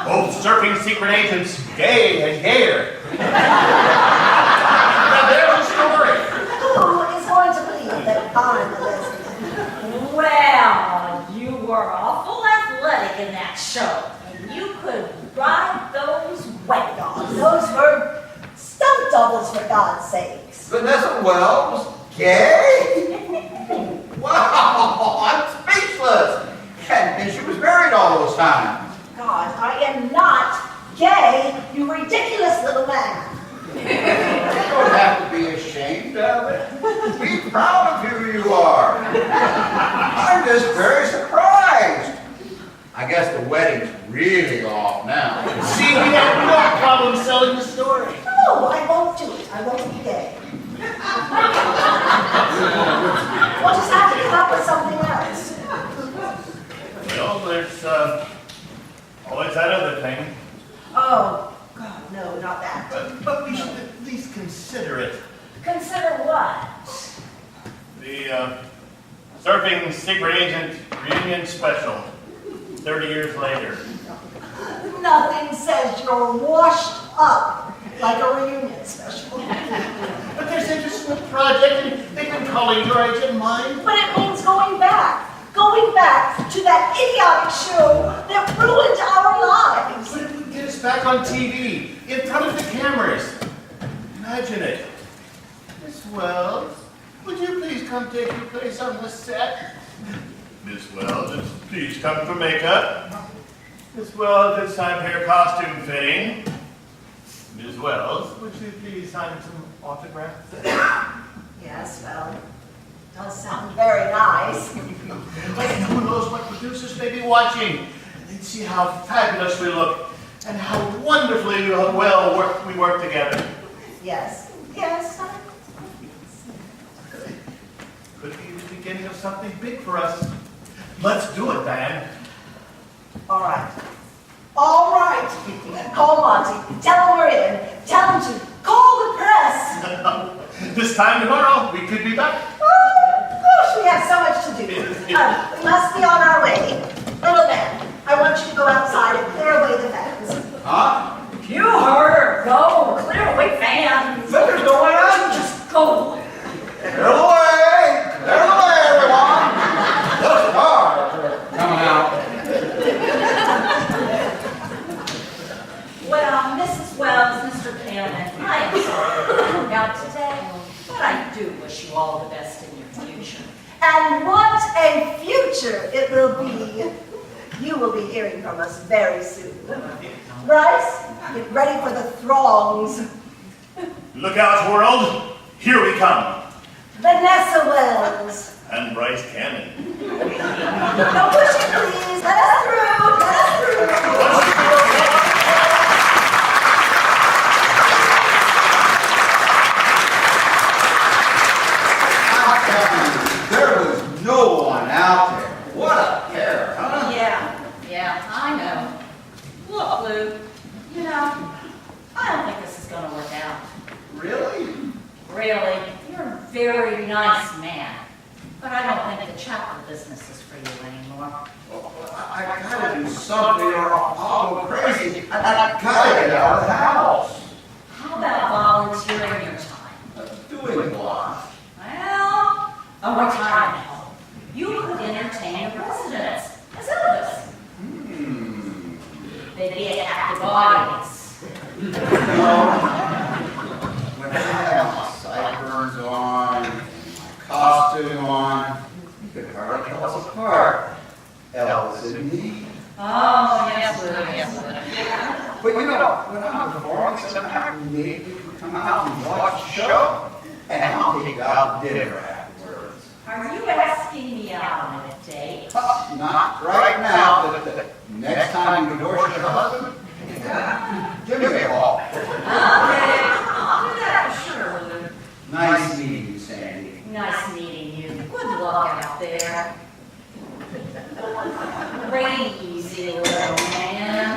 Both surfing secret agents, gay and gayer. Now there's a story. Who is going to believe that I'm a lesbian? Well, you were awful athletic in that show. And you could ride those wet dogs. Those were stunt doubles, for God's sakes. Vanessa Wells, gay? Wow, I'm speechless. And she was married all those times. God, I am not gay, you ridiculous little man. You don't have to be ashamed of it. Be proud of who you are. I'm just very surprised. I guess the wedding's really off now. See, we have no problem selling the story. No, I won't do it. I won't be gay. We'll just have to come up with something else. Well, there's always that other thing. Oh, God, no, not that. But we should at least consider it. Consider what? The Surfing Secret Agent Reunion Special, 30 years later. Nothing says you're washed up like a reunion special. But there's interest in the project, and they've been calling your agent mine. But it means going back to that idiotic show that ruined our lives. But it would get us back on TV, in front of the cameras. Imagine it. Miss Wells, would you please come take your place on the set? Miss Wells, please come for makeup. Miss Wells, it's time for your costume fitting. Miss Wells, would you please sign some autographs? Yes, well, does sound very nice. But who knows what producers may be watching? they'd see how fabulous we look and how wonderfully well we work together. Yes, yes. Could be the beginning of something big for us. Let's do it, Diane. All right. All right. Call Monty. Tell him we're in. Tell him to call the press. This time tomorrow, we could be back. Oh, gosh, we have so much to do. We must be on our way. Little man, I want you to go outside and clear away the fans. Huh? You heard her. Go, clear away fans. But there's no way out. Just go. Clear away! Clear away, everyone! Those cars are coming out. Well, Mrs. Wells, Mr. Cannon, I am sorry to come out today, but I do wish you all the best in your future. And what a future it will be. You will be hearing from us very soon. Bryce, get ready for the throngs. Look out, world. Here we come. Vanessa Wells. And Bryce Cannon. No pushing, please. Let us through. Let us through. There was no one out there. What a pair, huh? Yeah, I know. Look, Lou, you know, I don't think this is going to work out. Really? Really, you're a very nice man, but I don't think the chapel business is for you anymore. Well, I gotta do something or I'll go crazy. And I gotta get out of the house. How about volunteering your time? Doing what? Well, a retirement home. You could entertain the residents as Elvis. They'd be an active audience. When I have my sideburns on, my costume on, you could hardly tell us apart. Elvis and me. Oh, yes, Lou, yes, But you know, when I'm performing sometime, maybe you can come out and watch the show, and I'll take you out to dinner afterwards. Are you asking me out on a date? Not right now, but the next time you divorce your husband, give me a call. Okay, I'll do that for sure, Lou. Nice meeting you, Sandy. Nice meeting you. Good luck out there. Crazy little man.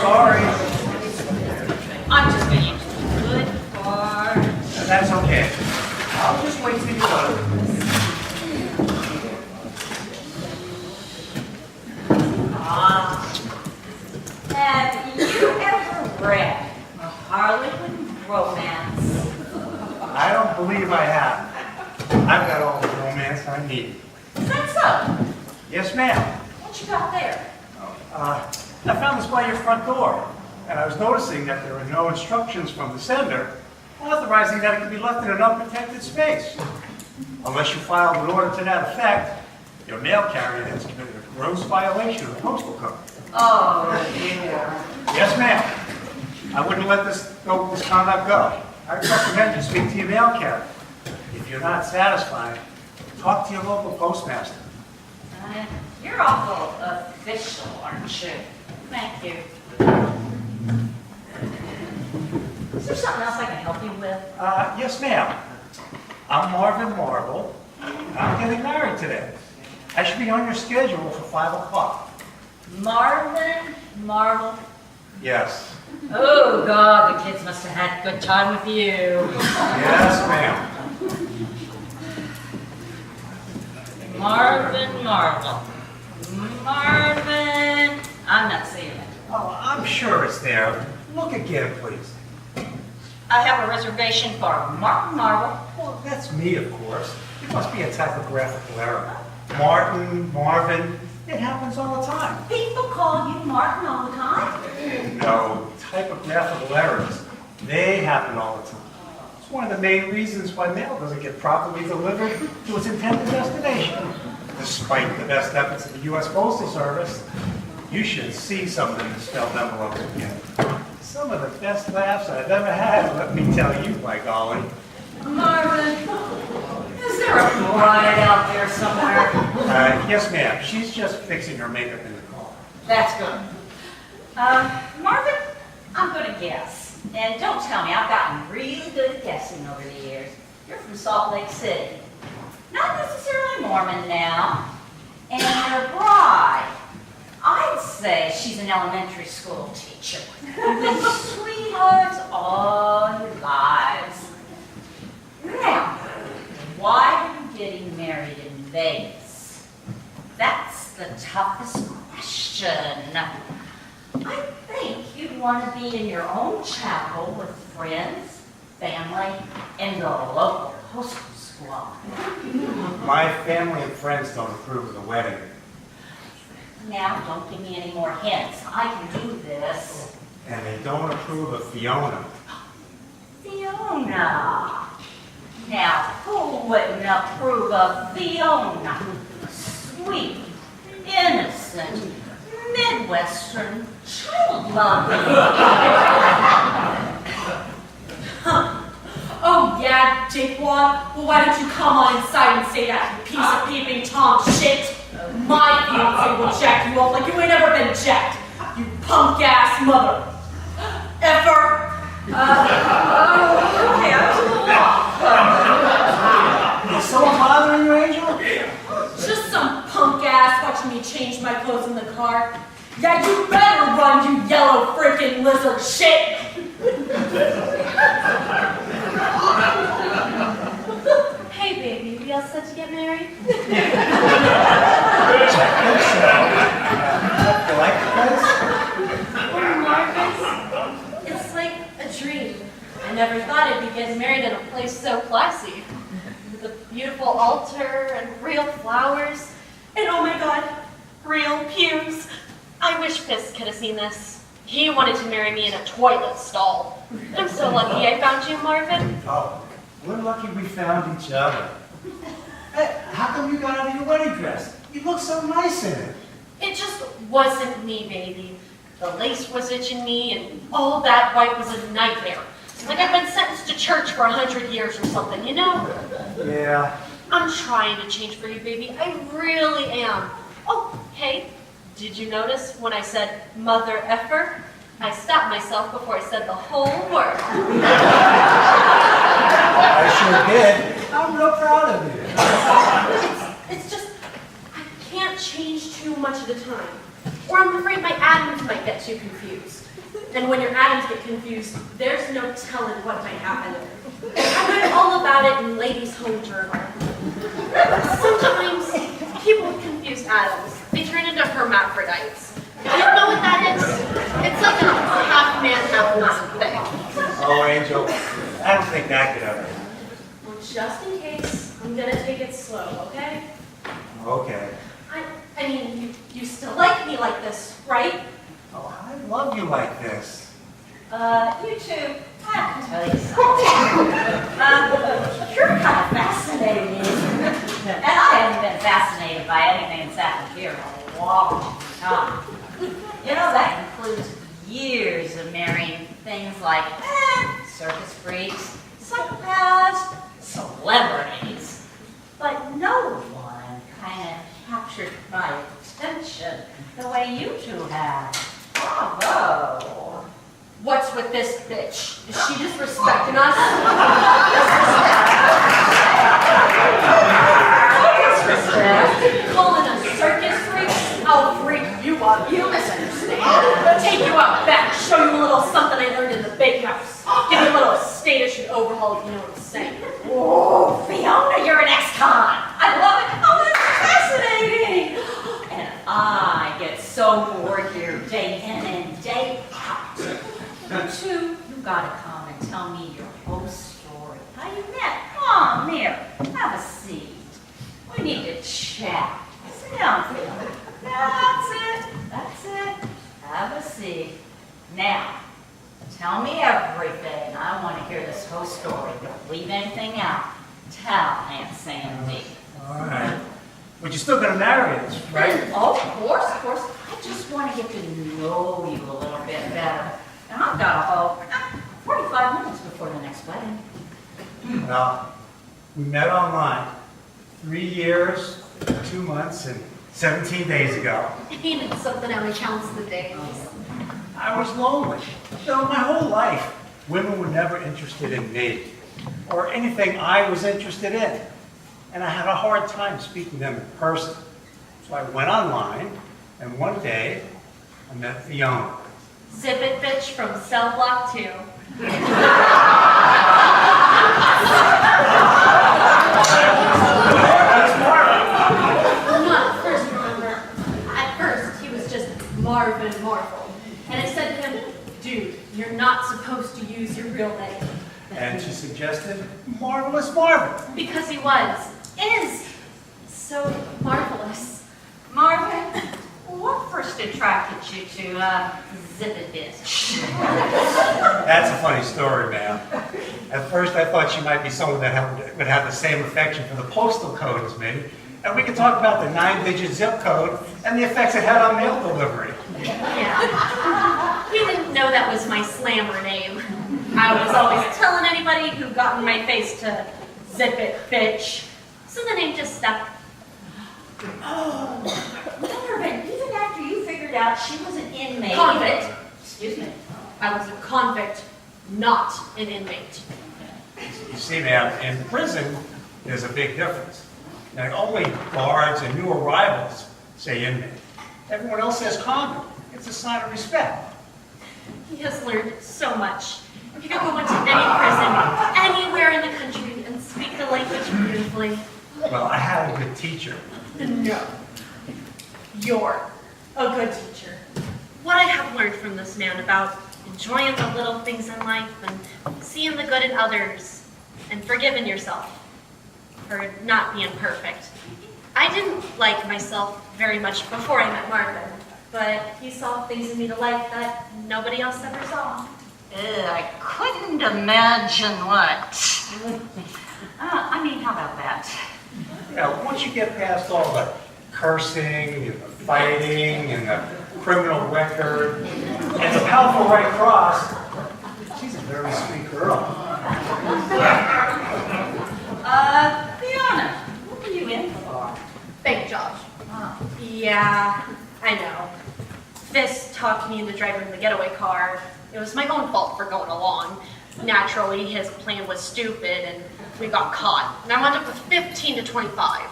Sorry. I'm just getting good for. That's okay. I'll just wait till you go. Have you ever read a Harlequin romance? I don't believe I have. I've got all the romance I need. Is that so? Yes, ma'am. What you got there? I found this by your front door, and I was noticing that there are no instructions from the sender authorizing that it can be left in an unprotected space. Unless you filed an order to that effect, your mail carrier has committed a gross violation of the postal code. Oh, dear. Yes, ma'am. I wouldn't let this conduct go. I recommend you speak to your mail carrier. If you're not satisfied, talk to your local postmaster. You're awful official, aren't you? Thank you. Is there something else I can help you with? Yes, ma'am. I'm Marvin Marble. I'm getting married today. I should be on your schedule for 5 o'clock. Marvin Marble. Yes. Oh, God, the kids must have had a good time with you. Yes, ma'am. Marvin Marble. Marvin. I'm not seeing it. Oh, I'm sure it's there. Look again, please. I have a reservation for Martin Marble. Well, that's me, of course. It must be a typographical error. Martin, Marvin, it happens all the time. People call you Martin all the time? No, typographical errors. They happen all the time. one of the main reasons why mail doesn't get properly delivered to its intended destination. Despite the best efforts of the U.S. Postal Service, you should see some of the misspelled envelopes we get. Some of the best laughs I've ever had, let me tell you, by golly. Marvin, is there a bride out there somewhere? Yes, ma'am. She's just fixing her makeup in the car. That's good. Marvin, I'm gonna guess. And don't tell me, I've gotten really good at guessing over the years. You're from Salt Lake City. Not necessarily Mormon now. And your bride, I'd say she's an elementary school teacher. You've been sweethearts all your lives. Now, why are you getting married in Vegas? That's the toughest question. I think you'd want to be in your own chapel with friends, family, and the local hostel squad. My family and friends don't approve of the wedding. Now, don't give me any more hints. I can do this. And they don't approve of Fiona. Fiona. Now, who wouldn't approve of Fiona? Sweet, innocent, Midwestern child mother. Oh yeah, dickwad. Well, why don't you come on inside and say that, you piece of peeping Tom shit? My fiance will jack you up like you ain't ever been jacked, you punk-ass mother. Effer. Okay, I was a little off. Is someone bothering you, Angel? Just some punk-ass watching me change my clothes in the car. Yeah, you better run, you yellow freaking lizard shit. Hey, baby, we all set to get married? You like the place? Oh, Marcus, it's like a dream. I never thought I'd be getting married in a place so classy. With a beautiful altar and real flowers. And oh my god, real pews. I wish Fisk could have seen this. He wanted to marry me in a toilet stall. I'm so lucky I found you, Marvin. Oh, we're lucky we found each other. Hey, how come you got out of your wedding dress? You look so nice in it. It just wasn't me, baby. The lace was itching me, and all that white was a nightmare. Like I've been sentenced to church for 100 years or something, you know? Yeah. I'm trying to change for you, baby. I really am. Oh, hey, did you notice when I said mother effer? I stopped myself before I said the whole word. I sure did. I'm real proud of you. It's just, I can't change too much at a time. Or I'm afraid my atoms might get too confused. And when your atoms get confused, there's no telling what might happen. I read all about it in Ladies' Home Journal. Sometimes people with confused atoms, they turn into hermaphrodites. You know what that is? It's like a half-man, half-woman thing. Oh, Angel, I don't think that could ever happen. Well, just in case, I'm gonna take it slow, okay? Okay. I mean, you still like me like this, right? Oh, I love you like this. You two, I have to tell you something. You're kind of fascinating. And I haven't been fascinated by anything that's happened here in a long time. You know, that includes years of marrying things like circus freaks, psychopaths, celebrities. But no one kind of captured my attention the way you two have. Bravo. What's with this bitch? Is she disrespecting us? Disrespect? Calling us circus freaks? I'll freak you up. You misunderstand. Take you out back, show you a little something I learned in the bakehouse. Give you a little station overhaul if you know what I'm saying. Oh, Fiona, you're an ex-con. I love it. Oh, that's fascinating. And I get so bored here day in and day out. You two, you gotta come and tell me your whole story. How you met. Come here, have a seat. We need to chat. Sit down, Fiona. That's it. Have a seat. Now, Tell me everything. I want to hear this whole story. Don't leave anything out. Tell Aunt Sandy. All right. But you're still gonna marry us, right? Oh, of course, of course. I just want to get to know you a little bit better. And I've got a whole 45 minutes before the next wedding. Well, we met online 3 years, 2 months, and 17 days ago. He needed something how he counts the days. I was lonely. You know, my whole life, women were never interested in me or anything I was interested in. And I had a hard time speaking to them in person. So I went online, and one day, I met Fiona. Zip it bitch from cell block 2. Not first, remember. At first, he was just Marvin Marvel. And I said to him, dude, you're not supposed to use your real name. And she suggested Marvelous Marvin. Because he is so marvelous. Marvin, what first attracted you to Zip It Bitch? That's a funny story, ma'am. At first, I thought she might be someone that would have the same affection for the postal code as me, and we could talk about the 9-digit zip code and the effects it had on mail delivery. Yeah. He didn't know that was my slammer name. I was always telling anybody who got in my face to zip it, bitch. So the name just stuck. Oh, Marvin, even after you figured out she was an inmate. Convict. Excuse me. I was a convict, not an inmate. You see, ma'am, in prison, there's a big difference. Now, only guards and new arrivals say inmate. Everyone else says convict. It's a sign of respect. He has learned so much. He could go into any prison, anywhere in the country, and speak the language beautifully. Well, I had a good teacher. No. You're a good teacher. What I have learned from this man about enjoying the little things in life and seeing the good in others and forgiving yourself for not being perfect. I didn't like myself very much before I met Marvin, but he saw things in me to like that nobody else ever saw. I couldn't imagine what. I mean, how about that? Now, once you get past all the cursing and the fighting and the criminal record and the powerful Red Cross, she's a very sweet girl. Fiona, what are you in for? Thank Josh. Yeah, I know. This talked me into driving the getaway car. It was my own fault for going along. Naturally, his plan was stupid and we got caught. And I wound up with 15 to 25.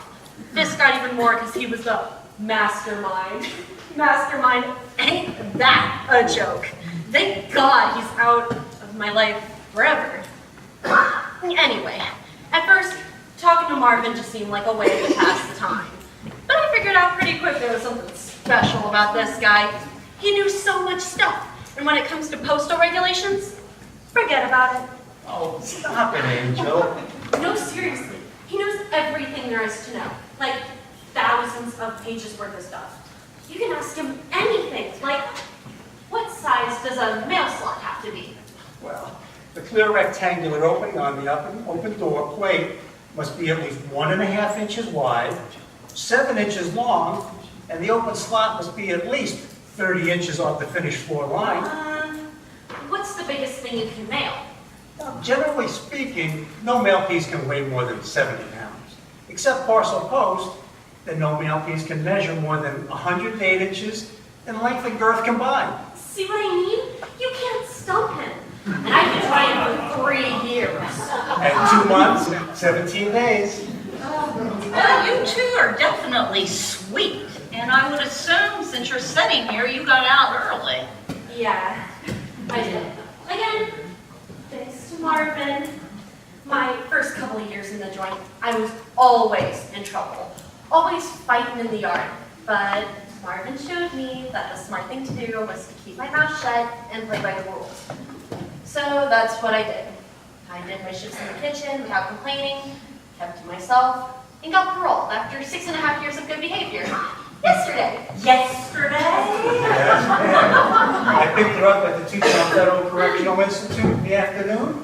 This got even more because he was the mastermind. Mastermind, ain't that a joke? Thank God he's out of my life forever. Anyway, at first, talking to Marvin just seemed like a way to pass the time. But I figured out pretty quick there was something special about this guy. He knew so much stuff. And when it comes to postal regulations, forget about it. Oh, stop it, Angel. No, seriously. He knows everything there is to know. Like thousands of pages worth of stuff. You can ask him anything, like, what size does a mail slot have to be? Well, the clear rectangular opening on the open door plate must be at least 1.5 inches wide, 7 inches long, and the open slot must be at least 30 inches off the finished floor line. What's the biggest thing you can mail? Now, generally speaking, no mail piece can weigh more than 70 pounds. Except parcel post, then no mail piece can measure more than 108 inches in length and girth combined. See what I mean? You can't stump him. And I've been trying for 3 years. And 2 months, 17 days. Well, you two are definitely sweet. And I would assume, since you're sitting here, you got out early. Yeah, I did. Again, thanks to Marvin. My first couple of years in the joint, I was always in trouble. Always fighting in the yard. But Marvin showed me that the smart thing to do was to keep my mouth shut and play by the rules. So that's what I did. I did my shifts in the kitchen without complaining, kept to myself, and got paroled after 6.5 years of good behavior. Yesterday. Yesterday? Yes, ma'am. I picked her up at the Tucson Federal Correctional Institute in the afternoon,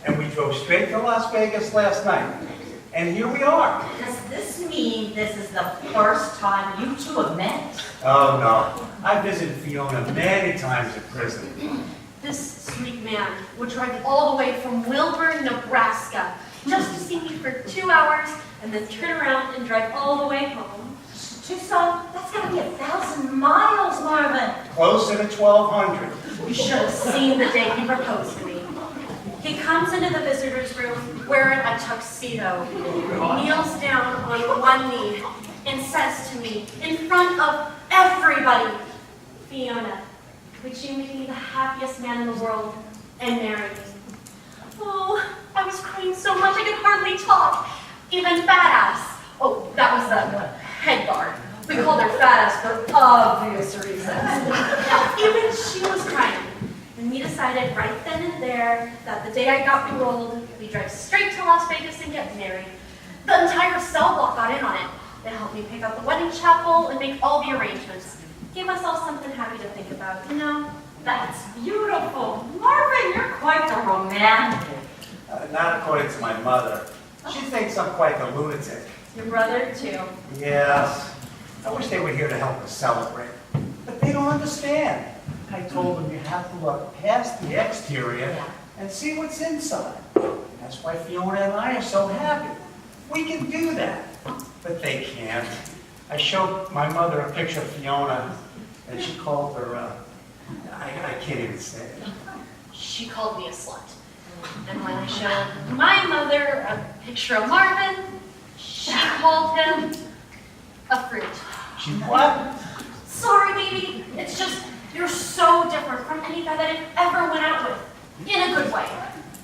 and we drove straight to Las Vegas last night. And here we are. Does this mean this is the first time you two have met? Oh, no. I visited Fiona many times in prison. This sweet man would drive all the way from Wilbur, Nebraska, just to see me for 2 hours, and then turn around and drive all the way home. Tucson, that's gotta be 1,000 miles, Marvin. Closer to 1,200. You should have seen the day he proposed to me. He comes into the visitor's room wearing a tuxedo, kneels down on one knee, and says to me, in front of everybody, "Fiona, would you make me the happiest man in the world and marry me?" Oh, I was crying so much I could hardly talk. Even Fat Ass. Oh, that was the head guard. We called her Fat Ass for obvious reasons. Even she was crying. And we decided right then and there that the day I got paroled, we drive straight to Las Vegas and get married. The entire cell block got in on it. They helped me pick out the wedding chapel and make all the arrangements. Gave us all something happy to think about, you know? That's beautiful. Marvin, you're quite the romantic. Not according to my mother. She thinks I'm quite the lunatic. Your brother, too. Yes. I wish they were here to help us celebrate. But they don't understand. I told them you have to look past the exterior and see what's inside. That's why Fiona and I are so happy. We can do that. But they can't. I showed my mother a picture of Fiona, and she called her, I can't even say it. She called me a slut. And when I showed my mother a picture of Marvin, she called him a fruit. She what? Sorry, baby. It's just, you're so different from any guy that I ever went out with. In a good way.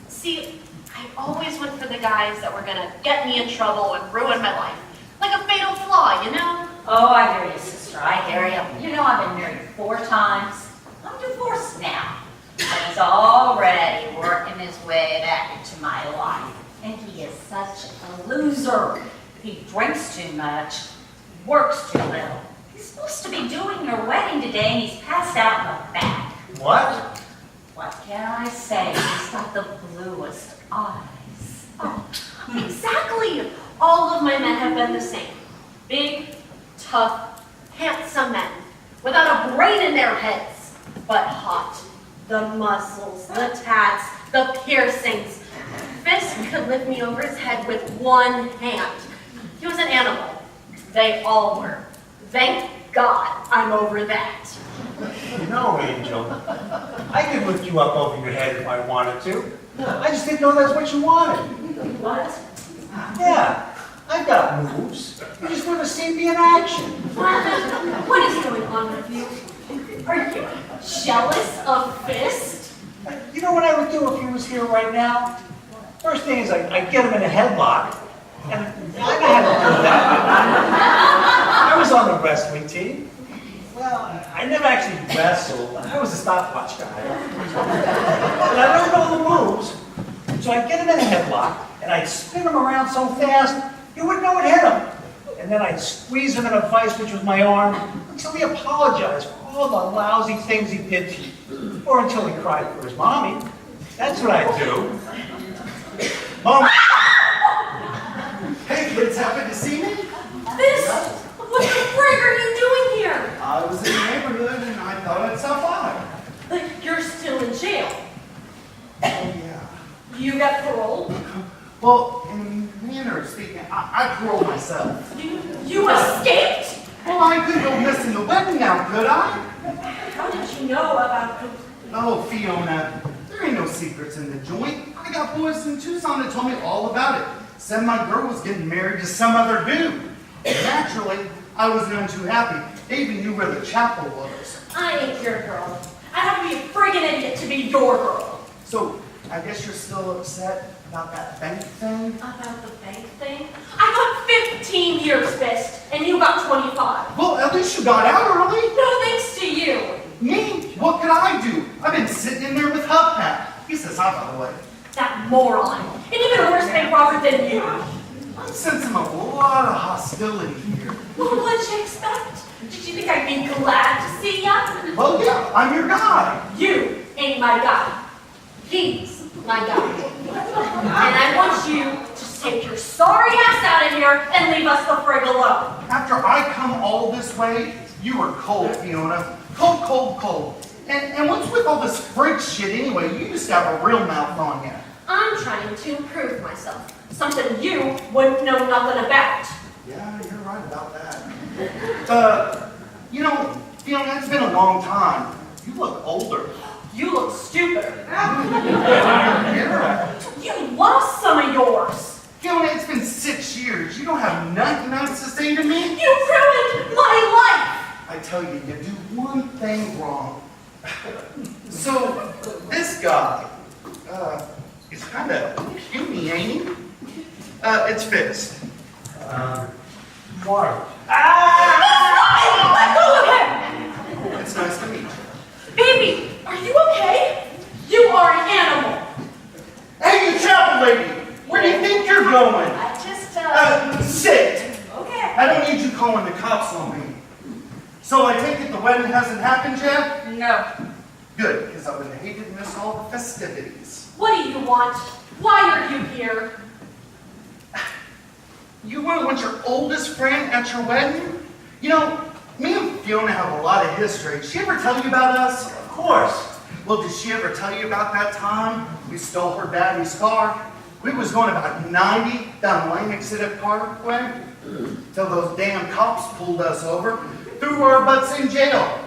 See, I always went for the guys that were gonna get me in trouble and ruin my life. Like a fatal flaw, you know? Oh, I hear you, sister. I hear you. You know, I've been married 4 times. I'm divorced now. But he's already working his way back into my life. And he is such a loser. He drinks too much, works too little. He's supposed to be doing your wedding today, and he's passed out in the back. What? What can I say? He's got the bluest eyes. Oh, exactly. All of my men have been the same. Big, tough, handsome men. Without a brain in their heads. But hot. The muscles, the tats, the piercings. Fisk could lift me over his head with one hand. He was an animal. They all were. Thank God I'm over that. You know, Angel, I could lift you up over your head if I wanted to. I just didn't know that's what you wanted. What? Yeah, I've got moves. You just never seen me in action. What is going on with you? Are you jealous of Fisk? You know what I would do if he was here right now? First thing is I'd get him in a headlock. And I know how to do that. I was on the wrestling team. Well, I never actually wrestled. I was a stopwatch guy. But I don't know the moves. So I'd get him in a headlock, and I'd spin him around so fast, you wouldn't know it hit him. And then I'd squeeze him in a vice, which was my arm, until he apologized for all the lousy things he did to you. Or until he cried for his mommy. That's what I'd do. Mom. Hey kids, happy to see me? Fisk, what the frig are you doing here? I was in the neighborhood and I thought I'd stop by. Like, you're still in jail. Oh yeah. You got paroled? Well, in manner of speaking, I paroled myself. You escaped? Well, I couldn't go missing the wedding now, could I? How did you know about the... Oh, Fiona, there ain't no secrets in the joint. I got boys in Tucson that told me all about it. Said my girl was getting married to some other dude. Naturally, I was none too happy. They even knew where the chapel was. I ain't your girl. I'd have to be a friggin' idiot to be your girl. So, I guess you're still upset about that bank thing? About the bank thing? I got 15 years, Fisk, and you got 25. Well, at least you got out early. No thanks to you. Me? What could I do? I've been sitting in there with Hubcap. He says hi, by the way. That moron. And even a worse bank robber than you. I'm sensing a lot of hostility here. Well, what'd you expect? Did you think I'd be glad to see ya? Well, yeah, I'm your guy. You ain't my guy. He's my guy. And I want you to take your sorry ass out of here and leave us the frig alone. After I come all this way, you were cold, Fiona. Cold, cold, cold. And what's with all this fridge shit anyway? You used to have a real mouth on you. I'm trying to improve myself. Something you wouldn't know nothing about. Yeah, you're right about that. You know, Fiona, it's been a long time. You look older. You look stupider. Yeah. You lost some of yours. Fiona, it's been 6 years. You don't have nothing nice to say to me? You ruined my life. I tell you, you do one thing wrong. So, this guy, is kind of puny, ain't he? It's fixed. Marge. Let go of him! It's nice to meet you. Baby, are you okay? You are an animal. Hey, you chapel lady! Where do you think you're going? I just, Sit! Okay. I don't need you calling the cops on me. So I take it the wedding hasn't happened yet? No. Good, because I would hate to miss all the festivities. What do you want? Why are you here? You wouldn't want your oldest friend at your wedding? You know, me and Fiona have a lot of history. Did she ever tell you about us? Of course. Well, did she ever tell you about that time we stole her daddy's car? We was going about 90 down Lane Exhibit Parkway till those damn cops pulled us over, threw our butts in jail.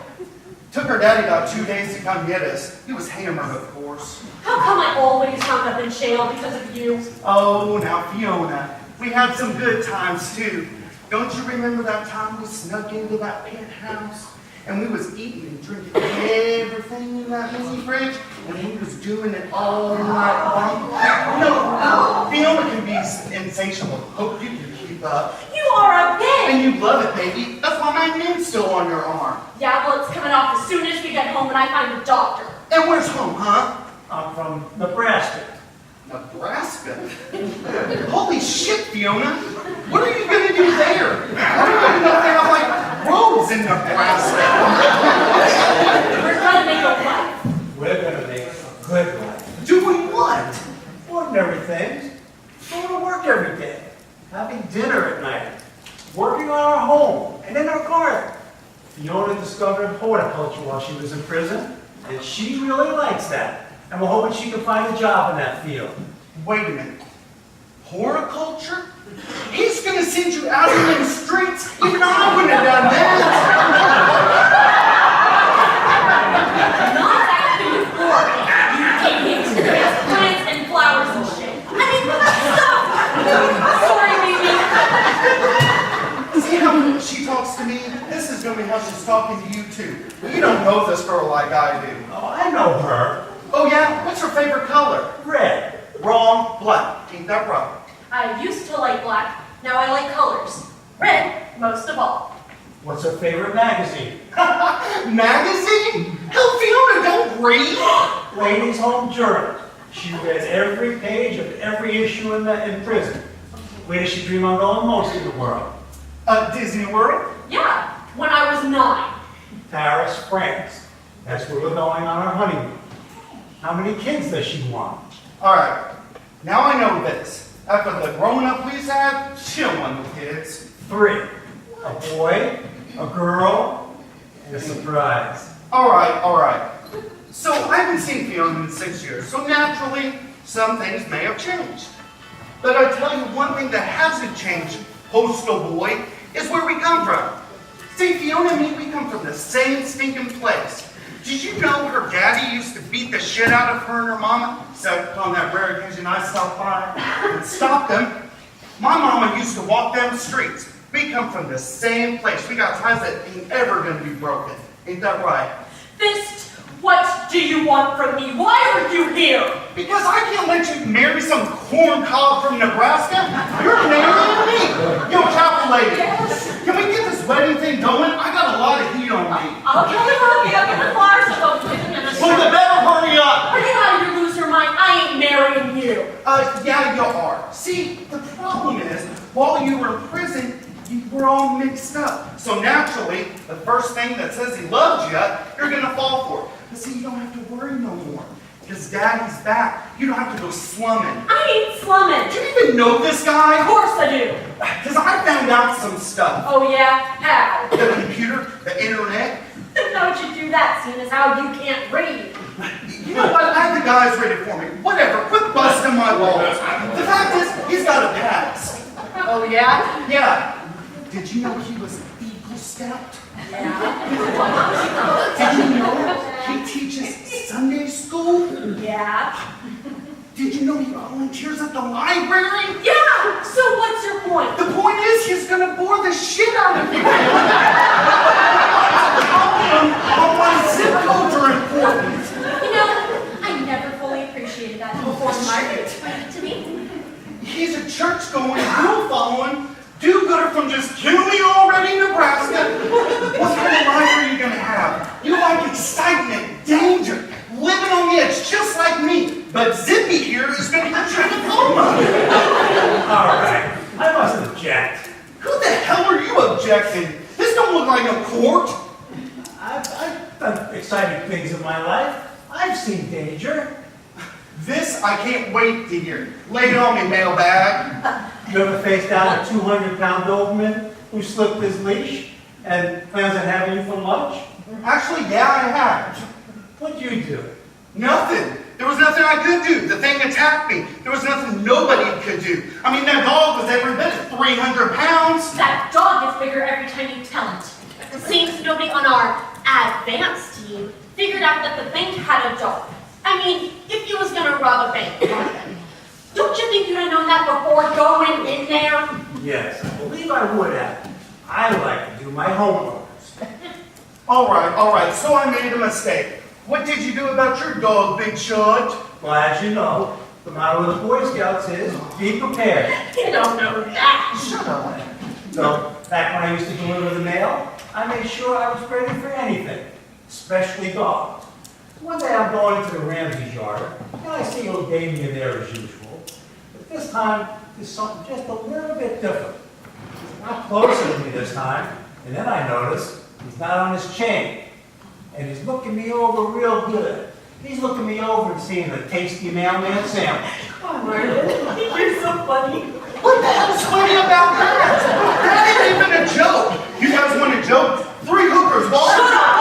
Took her daddy about 2 days to come get us. He was hammered, of course. How come I always wound up in jail because of you? Oh, now Fiona, we had some good times too. Don't you remember that time we snuck into that penthouse and we was eating and drinking everything in that mini fridge and we was doing it all night long? No, Fiona can be insatiable. Hope you can keep up. You are a pig! And you love it, baby. That's why my name's still on your arm. Yeah, well, it's coming off as soon as we get home and I find a doctor. And where's home, huh? I'm from Nebraska. Nebraska? Holy shit, Fiona! What are you gonna do there? I don't even know if they have like roads in Nebraska. We're gonna make a life. We're gonna make a good life. Doing what? Ordinary things. Going to work every day. Having dinner at night. Working on our home and in our garden. Fiona discovered horticulture while she was in prison, and she really likes that. And we're hoping she can find a job in that field. Wait a minute. Horticulture? He's gonna send you out in the streets? Even I wouldn't have done that. Not that food for you idiots. There's plants and flowers and shit. I mean, stop! Sorry, baby. See how she talks to me? This is gonna be how she's talking to you too. You don't know this girl like I do. Oh, I know her. Oh yeah? What's her favorite color? Red. Wrong. Black. Ain't that right? I used to like black. Now I like colors. Red, most of all. What's her favorite magazine? Magazine? Hell, Fiona, don't read. Ladies' Home Journal. She read every page of every issue in prison. Where does she dream on going most in the world? Disney World? Yeah, when I was 9. Paris, France. That's where we're going on our honeymoon. How many kids does she want? All right, now I know this. After the grown-up we've had, she don't want no kids. 3. A boy, a girl, and a surprise. All right. So I haven't seen Fiona in 6 years, so naturally, some things may have changed. But I tell you one thing that hasn't changed, postal boy, is where we come from. See, Fiona and me, we come from the same stinking place. Did you know her daddy used to beat the shit out of her and her mama? Except on that rare occasion I stopped by and stopped them. My mama used to walk down the streets. We come from the same place. We got ties that ain't ever gonna be broken. Ain't that right? Fist, what do you want from me? Why are you here? Because I can't let you marry some corn cob from Nebraska. You're marrying me. Yo, chapel lady. Yes. Can we get this wedding thing going? I got a lot of heat on me. I'll kill the rookie. I'll get the flowers to go with him in a Well, you better hurry up. Are you out of your loser mind? I ain't marrying you. Yeah, you are. See, the problem is, while you were in prison, you we're all mixed up. So naturally, the first thing that says he loves you, you're gonna fall for it. But see, you don't have to worry no more. Because Daddy's back. You don't have to go slumming. I ain't slumming. Do you even know this guy? Of course I do. Because I found out some stuff. Oh yeah? How? The computer, the internet. How'd you do that, seeing as how you can't read? You know what? I have the guys ready for me. Whatever. Quit busting my balls. The fact is, he's got a pass. Oh yeah? Yeah. Did you know he was an Eagle Scout? Yeah. Did you know he teaches Sunday school? Yeah. Did you know he volunteers at the library? Yeah! So what's your point? The point is, he's gonna bore the shit out of you. All my zip codes are important. You know, I never fully appreciated that before Margaret explained it to me. He's a church-going, rule-following do-gooder from just kill me already, Nebraska. What kind of life are you gonna have? You like excitement, danger, living on the edge, just like me. But Zippy here is gonna get your diploma. All right, I must object. Who the hell are you objecting? This don't look like a court. I've done exciting things in my life. I've seen danger. This I can't wait to hear. Lay it on me, mailbag. You ever faced down a 200-pound Doberman who slipped his leash and plans on having you for lunch? Actually, yeah, I have. What'd you do? Nothing. There was nothing I could do. The thing attacked me. There was nothing nobody could do. I mean, that dog was every bit of 300 pounds. That dog gets bigger every time you tell it. It seems nobody on our advanced team figured out that the bank had a dog. I mean, if you was gonna rob a bank, don't you think you'd have known that before going in there? Yes, I believe I would have. I like to do my homework. All right, so I made a mistake. What did you do about your dog, Big Shot? Well, as you know, the motto of the Boy Scouts is, be prepared. You don't know that. Shut up. So, back when I used to deliver the mail, I made sure I was ready for anything, especially dogs. One day I'm going into the Ramsey's yard, and I see old Damien there as usual. But this time, there's something just a little bit different. He's not closer to me this time, and then I notice he's not on his chain. And he's looking me over real good. He's looking me over and seeing the tasty mailman sandwich. Come on, Margaret. You're so funny. What the hell's funny about that? That ain't even a joke. You guys want a joke? 3 hookers walk. Shut up!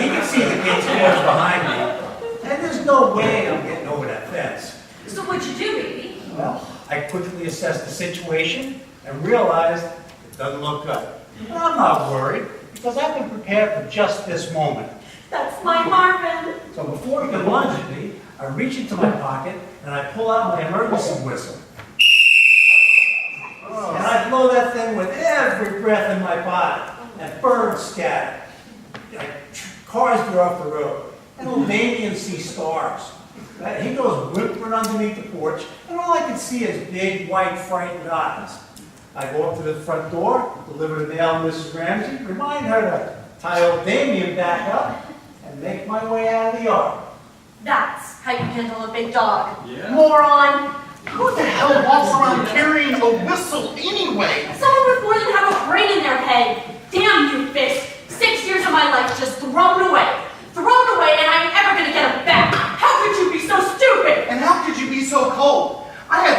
He can see the gates closed behind me, and there's no way I'm getting over that fence. So what'd you do, baby? Well, I quickly assessed the situation and realized it doesn't look good. But I'm not worried, because I've been prepared for just this moment. That's my Marvin. So before he can lunge at me, I reach into my pocket and I pull out my emergency whistle. And I blow that thing with every breath in my body. And birds scatter. Like cars get off the road. And old Damien sees stars. He goes whimpering underneath the porch, and all I can see is big, white, frightened eyes. I go up to the front door, deliver the mail to Mrs. Ramsey, remind her to tie old Damien back up, and make my way out of the yard. That's how you handle a big dog. Yeah. Moron. Who the hell walks around carrying a whistle anyway? Someone with more than half a brain in their head. Damn you, Fisk. 6 years of my life just thrown away. Thrown away, and I ain't ever gonna get them back. How could you be so stupid? And how could you be so cold? I had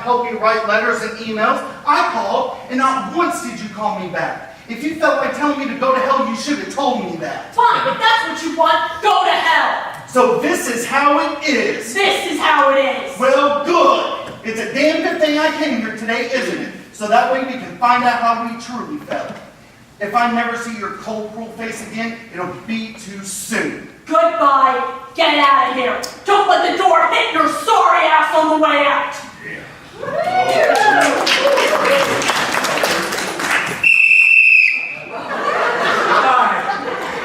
help you write letters and emails. I called, and not once did you call me back. If you felt like telling me to go to hell, you should have told me that. Fine, if that's what you want, go to hell. So this is how it is. This is how it is. Well, good. It's a damn good thing I came here today, isn't it? So that way we can find out how we truly felt. If I never see your cold, cruel face again, it'll be too soon. Goodbye. Get out of here. Don't let the door hit your sorry ass on the way out. Alright,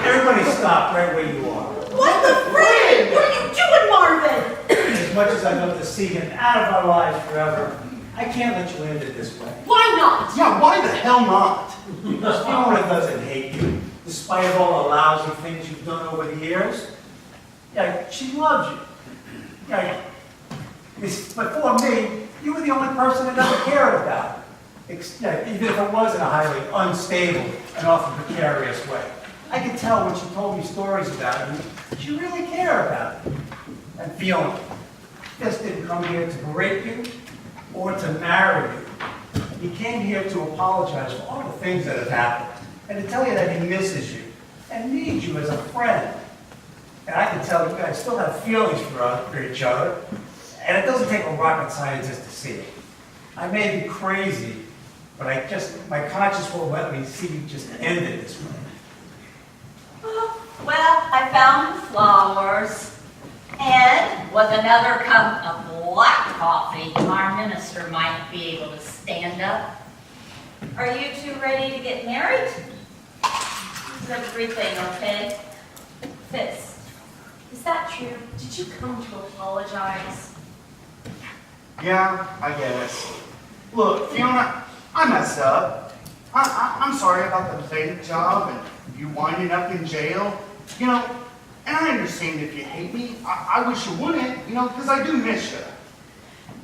everybody stop right where you are. What the frick? What are you doing, Marvin? As much as I'd love to see him out of our lives forever, I can't let you end it this way. Why not? Yeah, why the hell not? Because Fiona doesn't hate you, despite of all the lousy things you've done over the years. Yeah, she loves you. Yeah, before me, you were the only person that ever cared about it. Even if it was in a highly unstable and often precarious way. I could tell when she told me stories about it, she really cared about it. And Fiona just didn't come here to berate you or to marry you. He came here to apologize for all the things that have happened and to tell you that he misses you and needs you as a friend. And I can tell you guys still have feelings for each other, and it doesn't take a rocket scientist to see it. I may be crazy, but my conscience won't let me see you just end it this way. Well, I found flowers. And with another cup of black coffee, our minister might be able to stand up. Are you two ready to get married? Is everything okay? Fist, is that true? Did you come to apologize? Yeah, I guess. Look, Fiona, I messed up. I'm sorry about the fake job and you winding up in jail. You know, and I understand if you hate me. I wish you wouldn't, because I do miss you.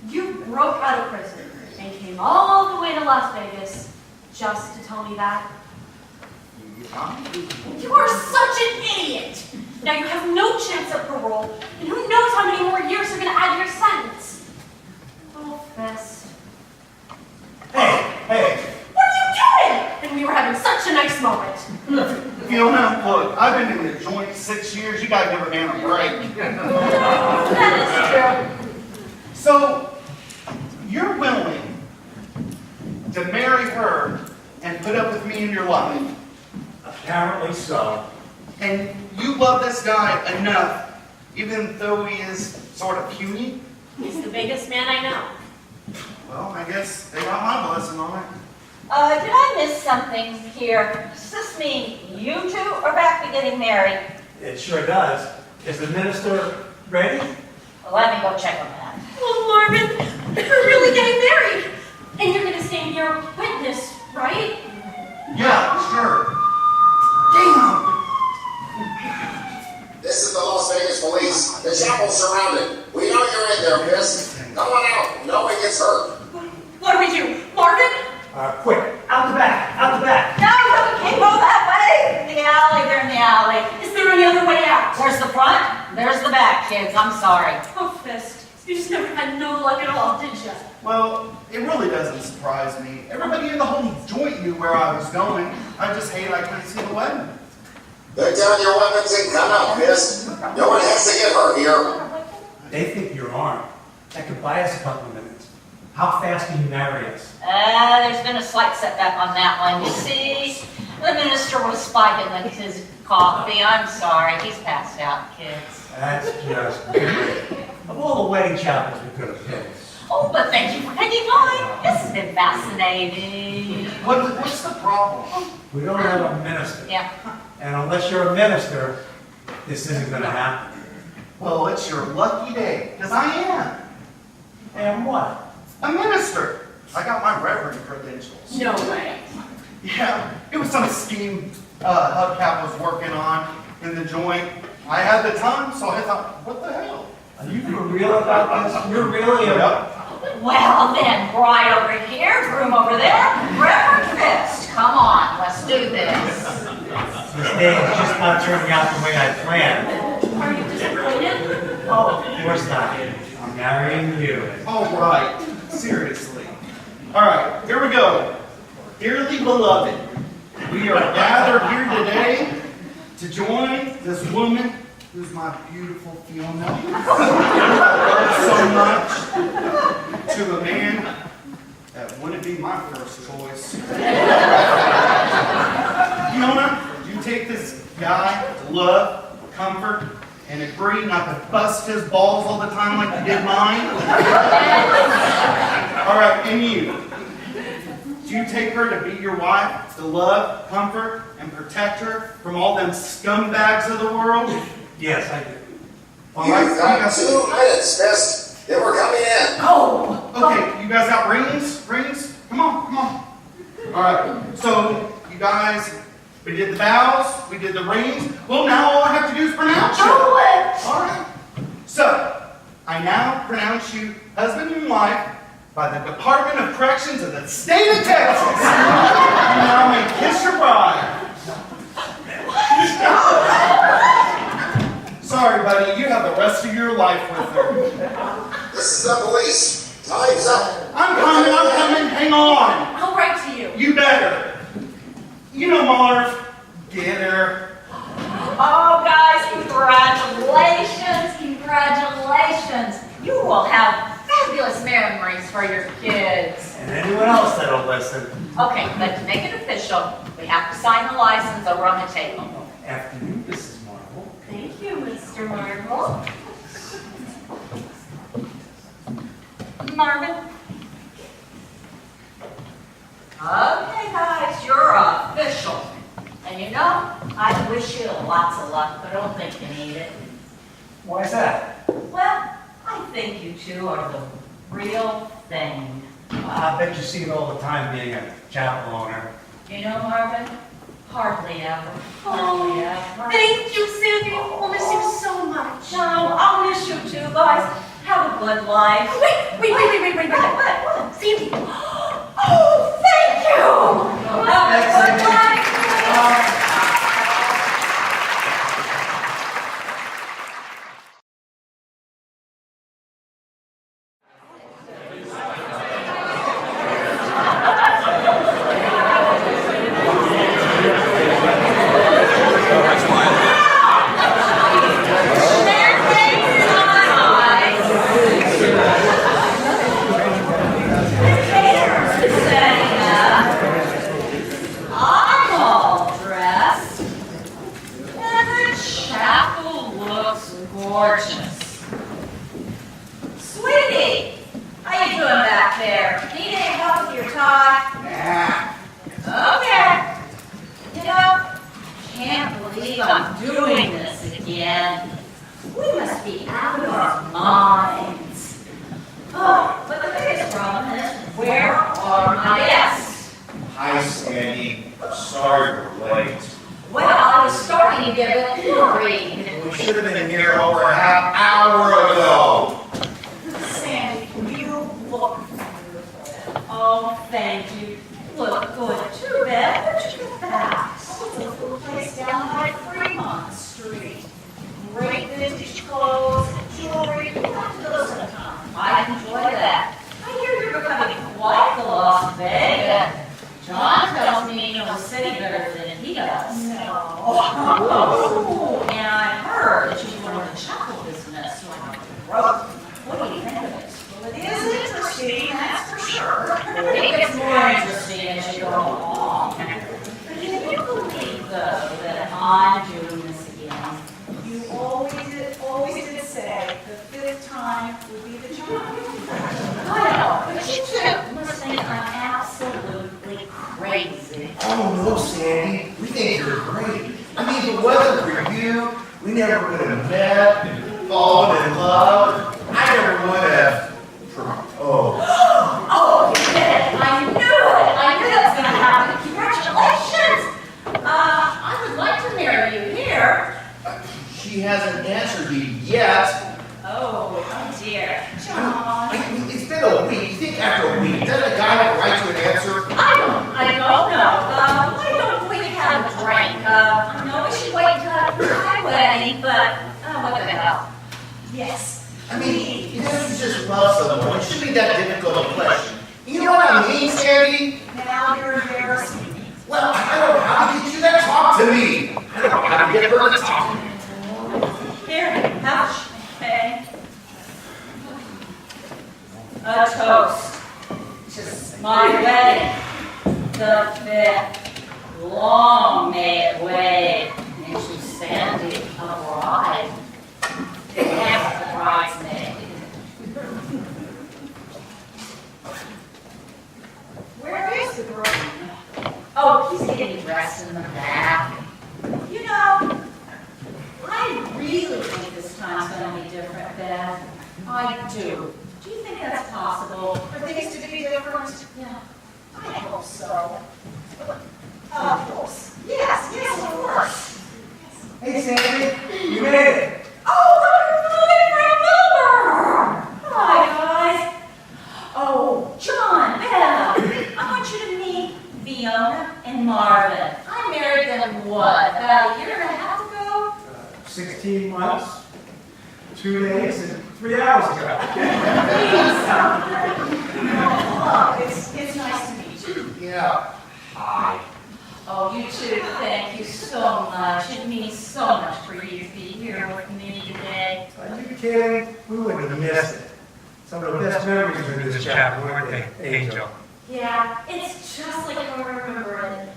You broke out of prison and came all the way to Las Vegas just to tell me that? You are such an idiot! Now you have no chance at parole, and who knows how many more years you're going to add to your sentence. Oh, Fist. Hey! What are you doing? And we were having such a nice moment. Fiona, look, I've been in the joint 6 years. You guys never had a break. That is true. So, you're willing to marry her and put up with me in your life? Apparently so. And you love this guy enough, even though he is sort of puny? He's the biggest man I know. Well, I guess they got my blessing on it. Did I miss something here? Does this mean you two are back to getting married? It sure does. Is the minister ready? Well, let me go check on that. Well, Marvin, we're really getting married. And you're going to stand here witness, right? Yeah, sure. Damn! This is the Las Vegas police. The chapel's surrounded. We know you're in there, Fist. Come on out. No one gets hurt. What do we do? Marvin? Quick, out the back! No, we can't go that way. The alley, they're in the alley. Is there any other way out? There's the front, there's the back, kids. I'm sorry. Oh, Fist, you just never had no luck at all, did you? Well, it really doesn't surprise me. Everybody in the whole joint knew where I was going. I just hate I couldn't see the wedding. Put down your weapons and come out, Fist. No one has to get hurt here. They think you're armed. That could buy us a couple of minutes. How fast can you marry us? There's been a slight setback on that one. You see, the minister was spiking his coffee. I'm sorry. He's passed out, kids. That's just great. Of all the wedding chapels we could have picked. Oh, but thank you for picking mine. This has been fascinating. What's the problem? We don't have a minister. Yeah. And unless you're a minister, this isn't going to happen. Well, it's your lucky day, because I am. And what? A minister. I got my reverend credentials. No way. Yeah, it was some scheme Hubcap was working on in the joint. I had the time, so I thought, what the hell? Are you for real about this? You're really a... Well, then, bride over here, groom over there, Reverend Fist. Come on, let's do this. This day is just not turning out the way I planned. Are you disappointed? Oh, of course not. I'm marrying you. All right, seriously. All right, here we go. Dearly beloved, we are gathered here today to join this woman who's my beautiful Fiona. I love so much to a man that wouldn't be my first choice. Fiona, you take this guy to love, comfort, and agree not to bust his balls all the time like you did mine? All right, and you. Do you take her to be your wife, to love, comfort, and protect her from all them scumbags of the world? Yes, I do. All right, You've got 2 minutes, Fist. Then we're coming in. Oh! Okay, you guys got rings? Rings? Come on, come on. All right, so you guys, we did the vows, we did the rings. Well, now all I have to do is pronounce you. Do it! All right. So, I I now pronounce you husband and wife by the Department of Corrections of the state of Texas. You now may kiss your bride. Sorry, buddy, you have the rest of your life with her. This is the police. Time's up. I'm coming, hang on. I'll write to you. You better. You know Marv, get her. Oh, guys, congratulations. You will have fabulous memories for your kids. And anyone else that'll listen. Okay, but to make it official, we have to sign the license over on the table. After you, Mrs. Marvel. Thank you, Mr. Marvel. Marvin? Okay, guys, you're official. And you know, I wish you lots of luck, but I don't think you need it. Why is that? Well, I think you two are the real thing. I bet you see it all the time being a chapel owner. You know, Marvin? Hardly ever. Oh, ever. thank you, Sandy. I'll miss you so much. No, I'll miss you too, guys. Have a good life. Wait. What? Sandy. Oh, thank you. Have a good life. Gorgeous. Sweetie, how you doing back there? Need any help with your tie? Nah. Okay. You know, can't believe I'm doing this again. We must be out of our minds. Oh, but the biggest problem is, where are my guests? Hi, Sandy. Sorry we're late. Well, I was starting to get a little worried. We should have been here over a half hour ago. Sandy, you look beautiful. Oh, thank you. Look good. Too bad. Where'd you get that? It's a little place down by Fremont Street. Great vintage clothes, jewelry. You have to go sometime. I enjoy that. I hear you're becoming quite the Las Vegas. John tells me you know the city better than he does. No. Oh, and I heard that you learned the chapel business. What do you think of it? Well, it is interesting, that's for sure. It gets more interesting as you go along. But can you believe, though, that I'm doing this again? You always did say the fifth time would be the charm. I know, but you two must think I'm absolutely crazy. Oh, no, Sandy. We think you're great. I mean, if it wasn't for you, we never would have met and fallen in love. I never would have proposed. Oh, you did it! I knew it! I knew that was going to happen. Congratulations! I would like to marry you here. She hasn't answered you yet. Oh dear. John. It's been a week. You think after a week, doesn't a guy have a right to an answer? I don't know. Why don't we have a drink? I know we should wait until after my wedding, but what the hell? Yes. I mean, you know, you just love someone. It shouldn't be that difficult a question. You know what I mean, Sandy? Now you're embarrassing me. Well, I don't know how to get you to talk to me. I don't know how to get her to talk. Here, have champagne. A toast to my wedding. The fifth long may it wait into Sandy, a bride. And the bridesmaid. Where is the groom? Oh, he's getting dressed in the back. You know, I really think this time's going to be different, Beth. I do. Do you think that's possible? For things to be different? Yeah. I hope so. Of course. Yes, of course. Hey, Sandy, you made it. Oh, look, we're moving from Newburgh! 2 days and 3 hours ago. Oh, it's nice to meet you. Yeah. Hi. Oh, you too. Thank you so much. It means so much for you to be here with me today. Are you kidding? We wouldn't have missed it. Some of the best memories of this chapel, weren't they, Angel? Yeah, it's just like how I remember it.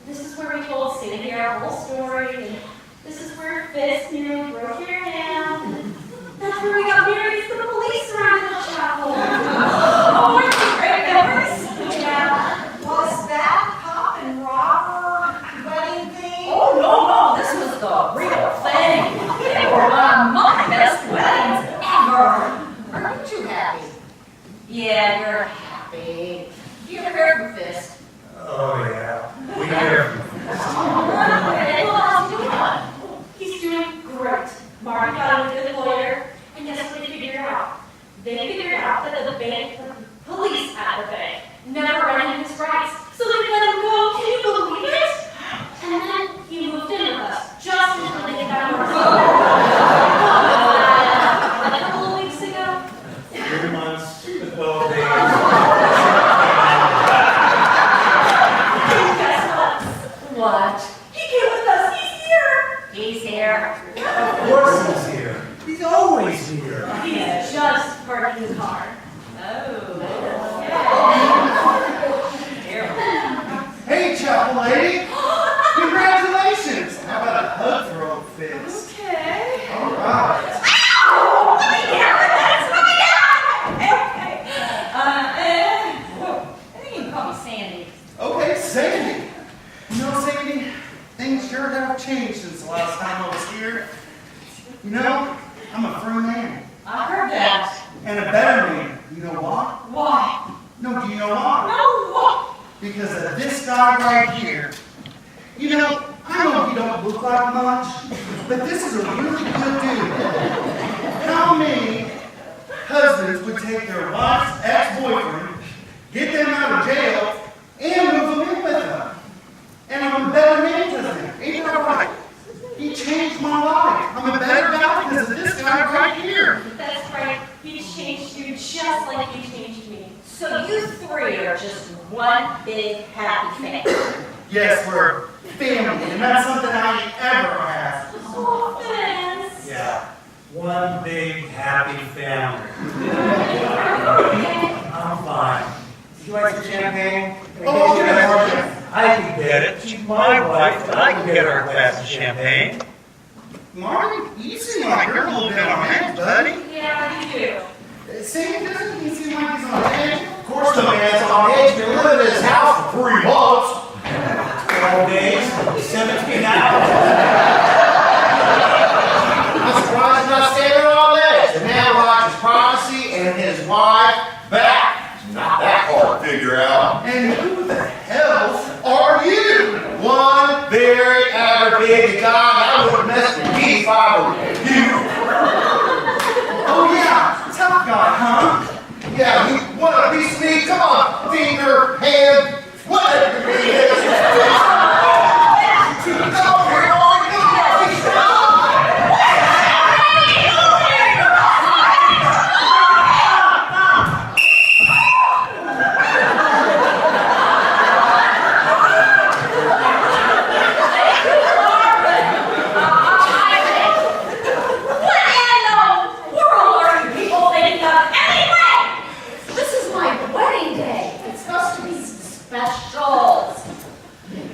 This is where we told Sandy our whole story, and this is where Fist nearly broke your hand. And that's where we got married as the police surrounded the chapel. Oh, weren't you great memories? Yeah. Was that pop and robber wedding thing? Oh, no, this was the real thing. They were one of my best weddings ever. Aren't you happy? Yeah, you're happy. You ever heard from Fist? Oh, yeah. We hear. Hey, well, how's he doing? He's doing great. Marty got a good lawyer, and guess what they figured out? They figured out that the police at the bank never ran his rights, so they let him go. Can you believe it? And then he moved in with us, just until they got our a couple of weeks ago. 3 months, 12 days. What? He came with us. He's here. He's here. Of course he's here. He's always here. He's just parking his car. Hey, chapel lady. Congratulations. How about a hug for old Fist? Okay. All right. I think you can call me Sandy. Okay, Sandy. You know, Sandy, things sure have changed since the last time I was here. You know, I'm a free man. I heard that. And a better man. You know why? Why? No, do you know why? No, what? Because of this guy right here. You know, I know he don't look like much, but this is a really good dude. How many husbands would take their wife's ex-boyfriend, get them out of jail, and move them in with them? And I'm a better man because of him. Ain't that right? He changed my life. I'm a better guy because of this guy right here. That's right. He changed you just like he changed me. So you three are just one big happy family. Yes, we're family, and that's something I ever have. Oh, thanks. Yeah. One big happy family. I'm fine. Would you like some champagne? Oh, yes. I can get it. She's my wife, and I can get her a glass of champagne. Marty, you seem like you're a little bit on edge, buddy. Yeah, you do. Sam, doesn't he seem like he's on edge? Of course the man's on edge. Been living in his house for 3 months. 12 days, 17 hours. I'm surprised he's not standing on legs. The man locked his prophecy and his wife back. It's not that hard to figure out. And who the hell are you? One very aggravated guy. I wouldn't mess with me if I were you. Oh yeah, tough guy, huh? Yeah, you want a piece of me? Come on, finger, hand, whatever it is.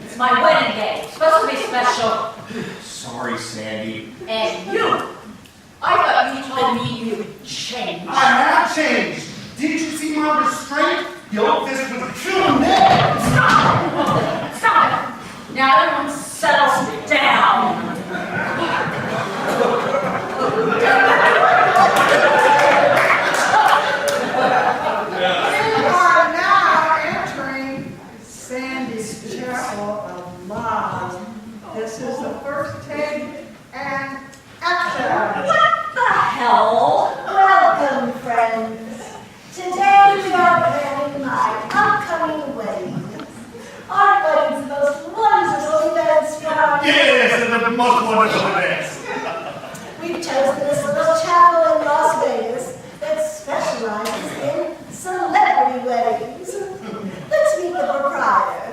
It's my wedding day. It's supposed to be special. Sorry, Sandy. And you, I thought you told me you changed. I have changed. Did you see my restraint? The old fist would have killed me. Stop it! Stop it! Now everyone settles down. You are now entering Sandy's Chapel of Love. This is the first take and action. What the hell? Welcome, friends. Today we are planning my upcoming wedding. Our wedding's the most wonderful event for our Yes, and the most wonderful events. We've chosen this little chapel specializes in celebrity weddings. Let's meet the proprietor.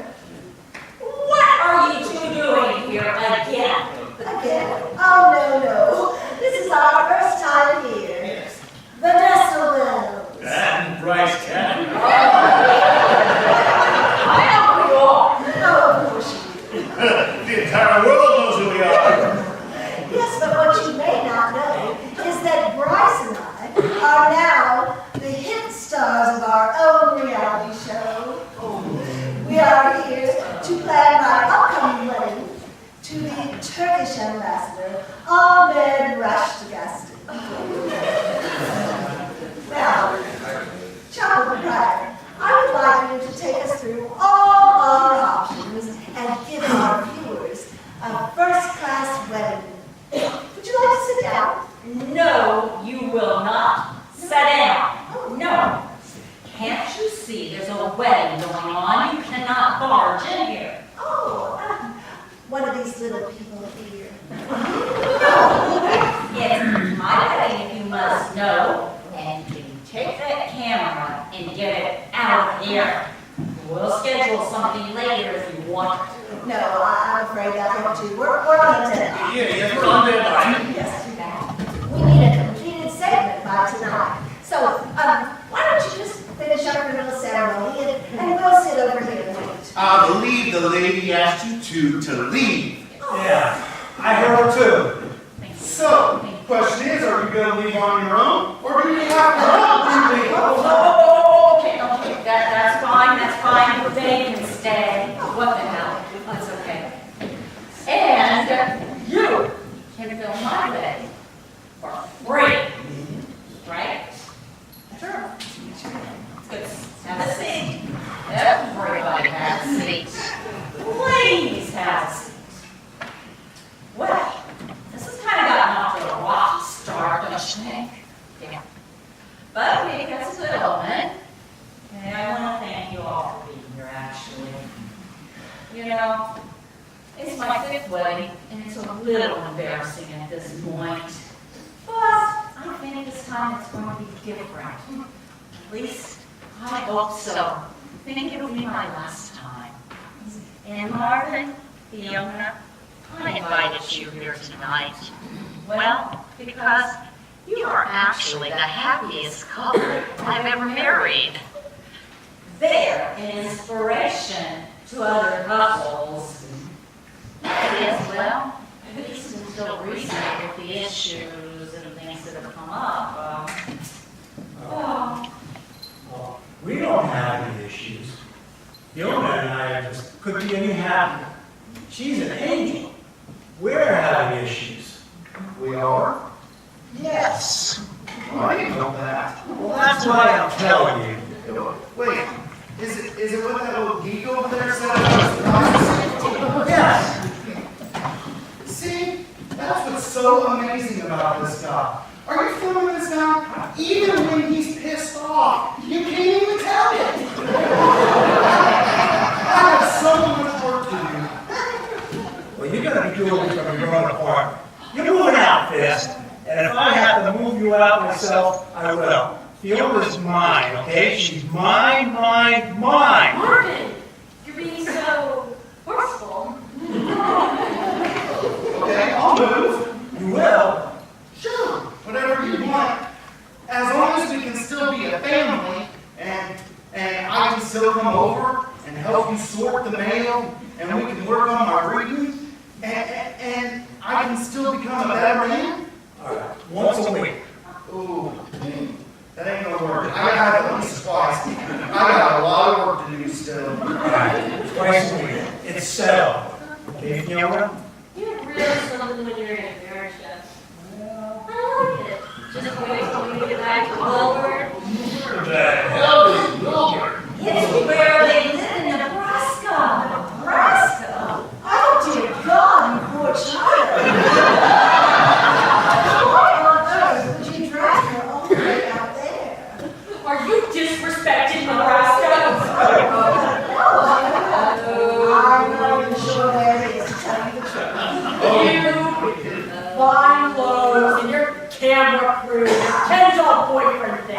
What are you two doing here again? Again? Oh, no. This is our first time here. Vanessa Wells. And Bryce Cannon. I know who you are. Oh, of course you do. The entire world knows who we are. Yes, but what you may not know is that Bryce and I are now the hit stars of our own reality show. We are here to plan my upcoming wedding to the Turkish ambassador, Ahmed Rashtagasti. Now, Chapel Proprietor, I would like you to take us through all our options and give our viewers a first-class wedding. Would you like to sit down? No, you will not. Sit down. No. Can't you see there's a wedding going on? You cannot barge in here. Oh, one of these little people here. It's my wedding, if you must know. And you can take that camera and get it out of here. We'll schedule something later if you want. No, I'm afraid I'll have to. We're on a deadline. Yes, we're on deadline. Yes, too bad. We need a completed segment by tonight. So, why don't you just finish up your little ceremony and we'll sit over here and wait. I believe the lady asked you to leave. Yeah, I heard too. So, question is, are you going to leave on your own, or do you have to help you leave? Okay, that's fine. They can stay. What the hell? That's okay. And you can film my wedding for free. Right? Sure. Good. Have a seat. Everybody have a seat. Please have a seat. Well, this has kind of gotten off to a rocky start, don't you think? Yeah. But we got some development. And I want to thank you all for being here, actually. You know, it's my 5th wedding, and it's a little embarrassing at this point. But I think this time it's going to be different. At least, I hope so. I think it'll be my last time. And Marvin, Fiona, I invited you here tonight. Well, because you are actually the happiest couple I've ever married. They're an inspiration to other couples. Yes, well, at least until recently with the issues and things that have come up. We don't have any issues. Fiona and I just couldn't be any happier. She's an angel. We're having issues. We are? Yes. I didn't know that. Well, that's why I'm telling you. Wait, is it what that little geek over there said? Yes. See, that's what's so amazing about this guy. Are you filming this guy? Even when he's pissed off, you can't even tell it. I have so much work to do. Well, you're going to be doing it from your own apartment. You're moving out, Fist. And if I have to move you out myself, I will. Fiona's mine, okay? She's mine. Marvin, you're being so forceful. Okay, I'll move. You will? Sure, whatever you want. As long as we can still be a family, and I can still come over and help you sort the mail, and we can work on my reading, and I can still become a better man. All right, once a week. Ooh, that ain't gonna work. I got at least twice. I got a lot of work to do still. All right, twice a week. It's settled. Okay, Fiona? You're really something when you're in a marriage, Jeff. I like it. Just wait till we get back to Wilbur. Where the hell is Newburgh? It's where they live in Nebraska. Nebraska? Oh, dear God, you poor child. Why on earth would you drag her all the way out there? Are you disrespecting Nebraska? I'm not even sure where it is, to tell you the truth. You, fine clothes, and your camera crew, your $10 boyfriend thing.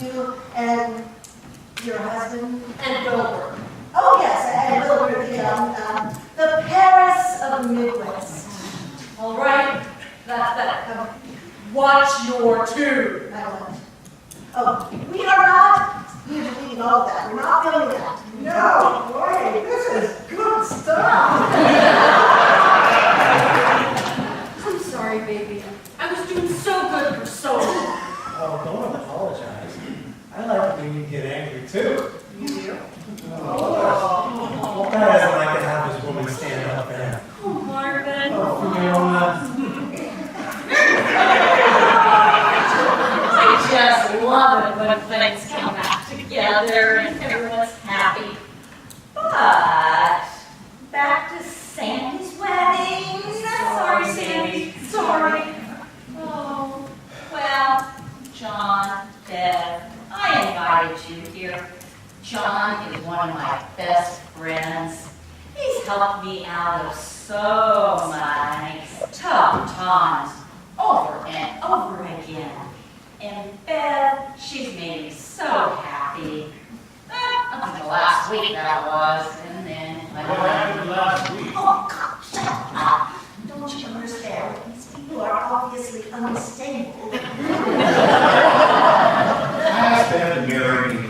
you and your husband? And Wilbur. Oh, yes, and Wilbur, the Paris of the Midwest. All right, that's that. Watch your tune. I won't. Oh, we are not usually all that. We're not doing that. No, boy, this is good stuff. I'm sorry, baby. I was doing so good for so long. Oh, don't apologize. I like when you get angry too. You do? Oh. What guy doesn't like to have his woman stand up there? Oh, Marvin. Oh, Fiona. I just love it when things come out together and everyone's happy. But back to Sandy's wedding. Sorry, Sandy. Sorry. Oh, well, John, Bev, I invited you here. John is one of my best friends. He's helped me out of so many tough times over and over again. And Bev, she's made me so happy. Up until last week that was, and then What happened last week? Oh, God, shut up. Don't you understand? These people are obviously unstable. Ask them to marry me.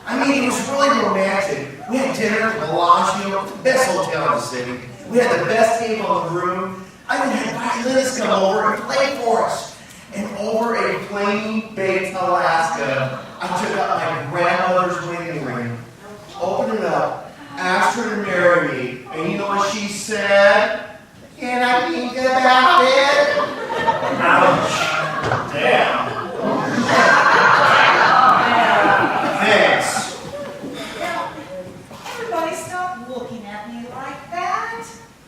I mean, it was really romantic. We had dinner at Bellagio, the best hotel in the city. We had the best table in the room. I even had violinists come over and play for us. And over a plain baked Alaska, I took out my grandmother's wedding ring, opened it up, asked her to marry me, and you know what she said? Can I think about it? Ouch. Damn. Thanks. Now, everybody stop looking at me like that.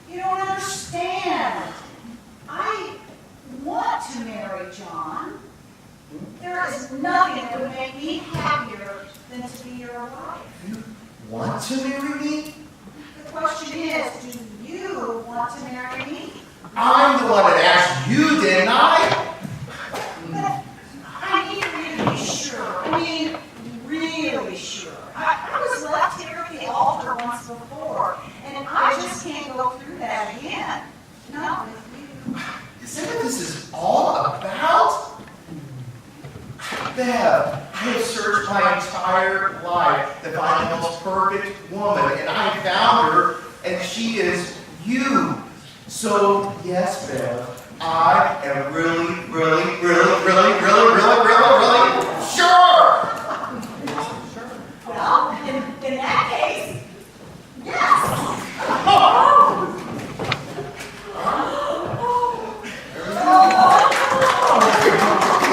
You don't understand. I want to marry John. There is nothing that would make me happier than to be your wife. Want to marry me? The question is, do you want to marry me? I'm the one that asked you, didn't I? But I need you to be sure. I mean, really sure. I was left here at the altar once before, and I just can't go through that again. Not with you. Is that what this is all about? Bev, I have searched my entire life to find the most perfect woman, and I found her, and she is you. So, yes, Bev, I am really sure! Well, in that case, yes.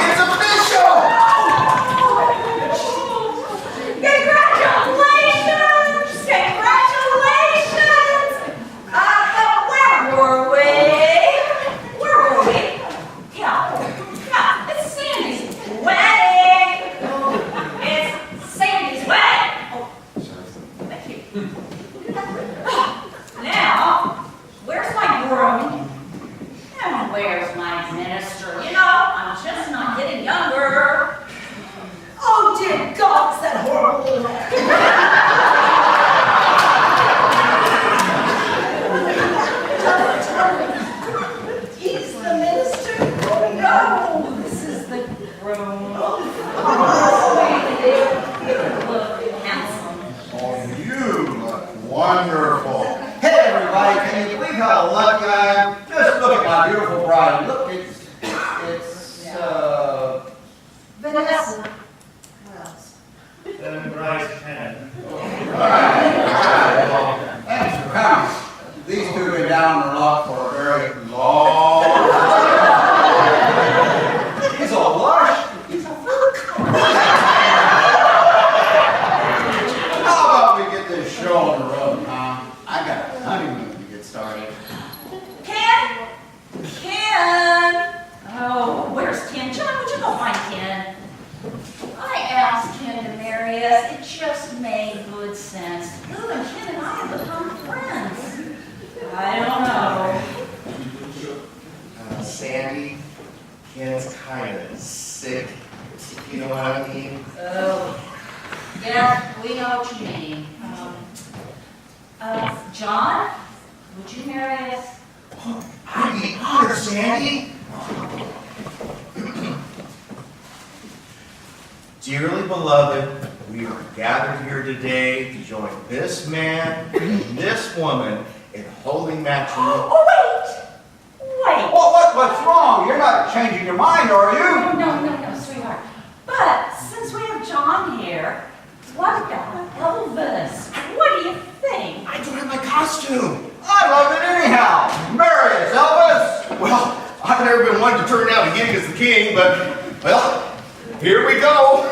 It's official! Congratulations! Congratulations! Where were we? Yeah, it's Sandy's wedding! It's Sandy's wedding! Oh, thank you. Now, where's my groom? And where's my minister? You know, I'm just not getting younger. Oh, dear God, it's that horrible little He's the minister? Oh, No, this is the groom. Handsome. Oh, you look wonderful. Hey, everybody, can you believe how lucky I am? Just look at my beautiful bride. Look, it's Vanessa. What else? Bryce Penn. all right. Well, thanks for coming. These two have been down on the rock for a very long time. He's a lush. He's a fruit. How about we get this show on the road, huh? I got a honeymoon to get started. Ken? Ken? Oh, where's Ken? John, would you go find Ken? I asked Ken to marry us. It just made good sense. Ooh, and Ken and I have become friends. I don't know. Sandy, Ken's kind of sick You know what I mean? Oh, yeah, we know what you mean. John, would you marry us? I'd be honored, Sandy. Dearly beloved, we are gathered here today to join this man and this woman in holy matrimony. Oh, wait! What's wrong? You're not changing your mind, are you? No, sweetheart. But since we have John here, what about Elvis? What do you think? I don't have my costume. I love it anyhow. Marry us, Elvis. Well, I've never been one to turn out the gig as the king, but, well, here we go.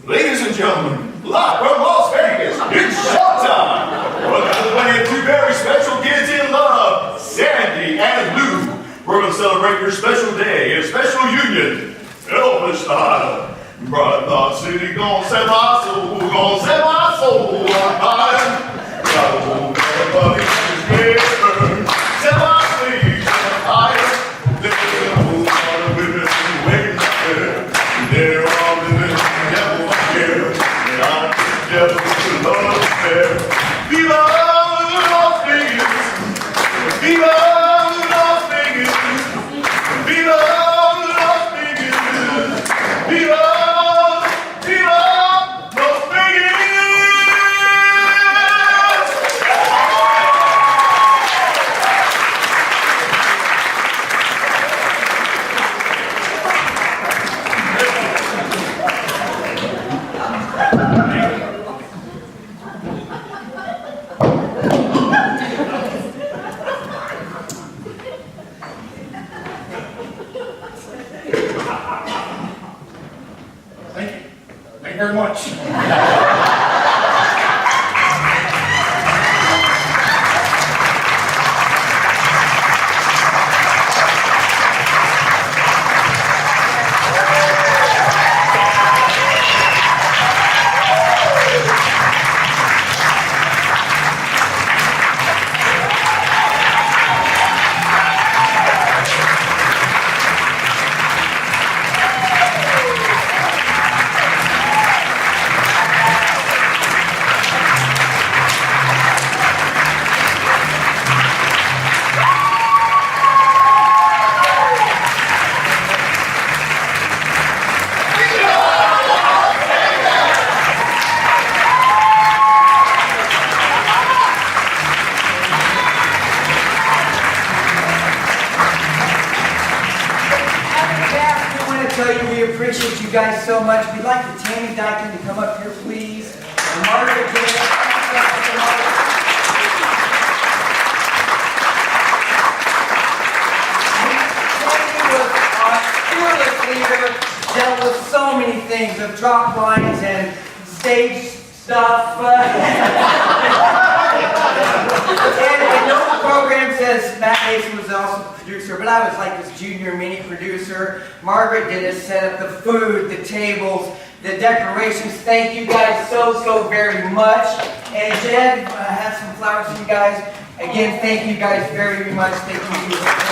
Ladies and gentlemen, live from Las Vegas, it's showtime! We're going to play two very special kids in love, Sandy and Lou. We're going to celebrate your special day, a special union, Elvis style. Bright Dog City, gonna set my soul on fire. Gotta hold everybody together, set my sleeves on fire. There's a whole lot of women waiting there. They're all living in the devil here, and I'm the devil with the love affair. Viva Las Vegas! Viva Las Vegas! Viva Las Vegas! Viva! Thank you very much. We appreciate you guys so much. We'd like the Tammy Dykin to come up here, please. And Margaret again. Tammy was our fearless leader, dealt with so many things of drop lines and stage stuff. And no program says Matt Mason was also the producer, but I was like this junior mini producer. Margaret did us set up the food, the tables, the decorations. Thank you guys so very much. And Jed, I have some flowers for you guys. Again, thank you guys very much. Thank you.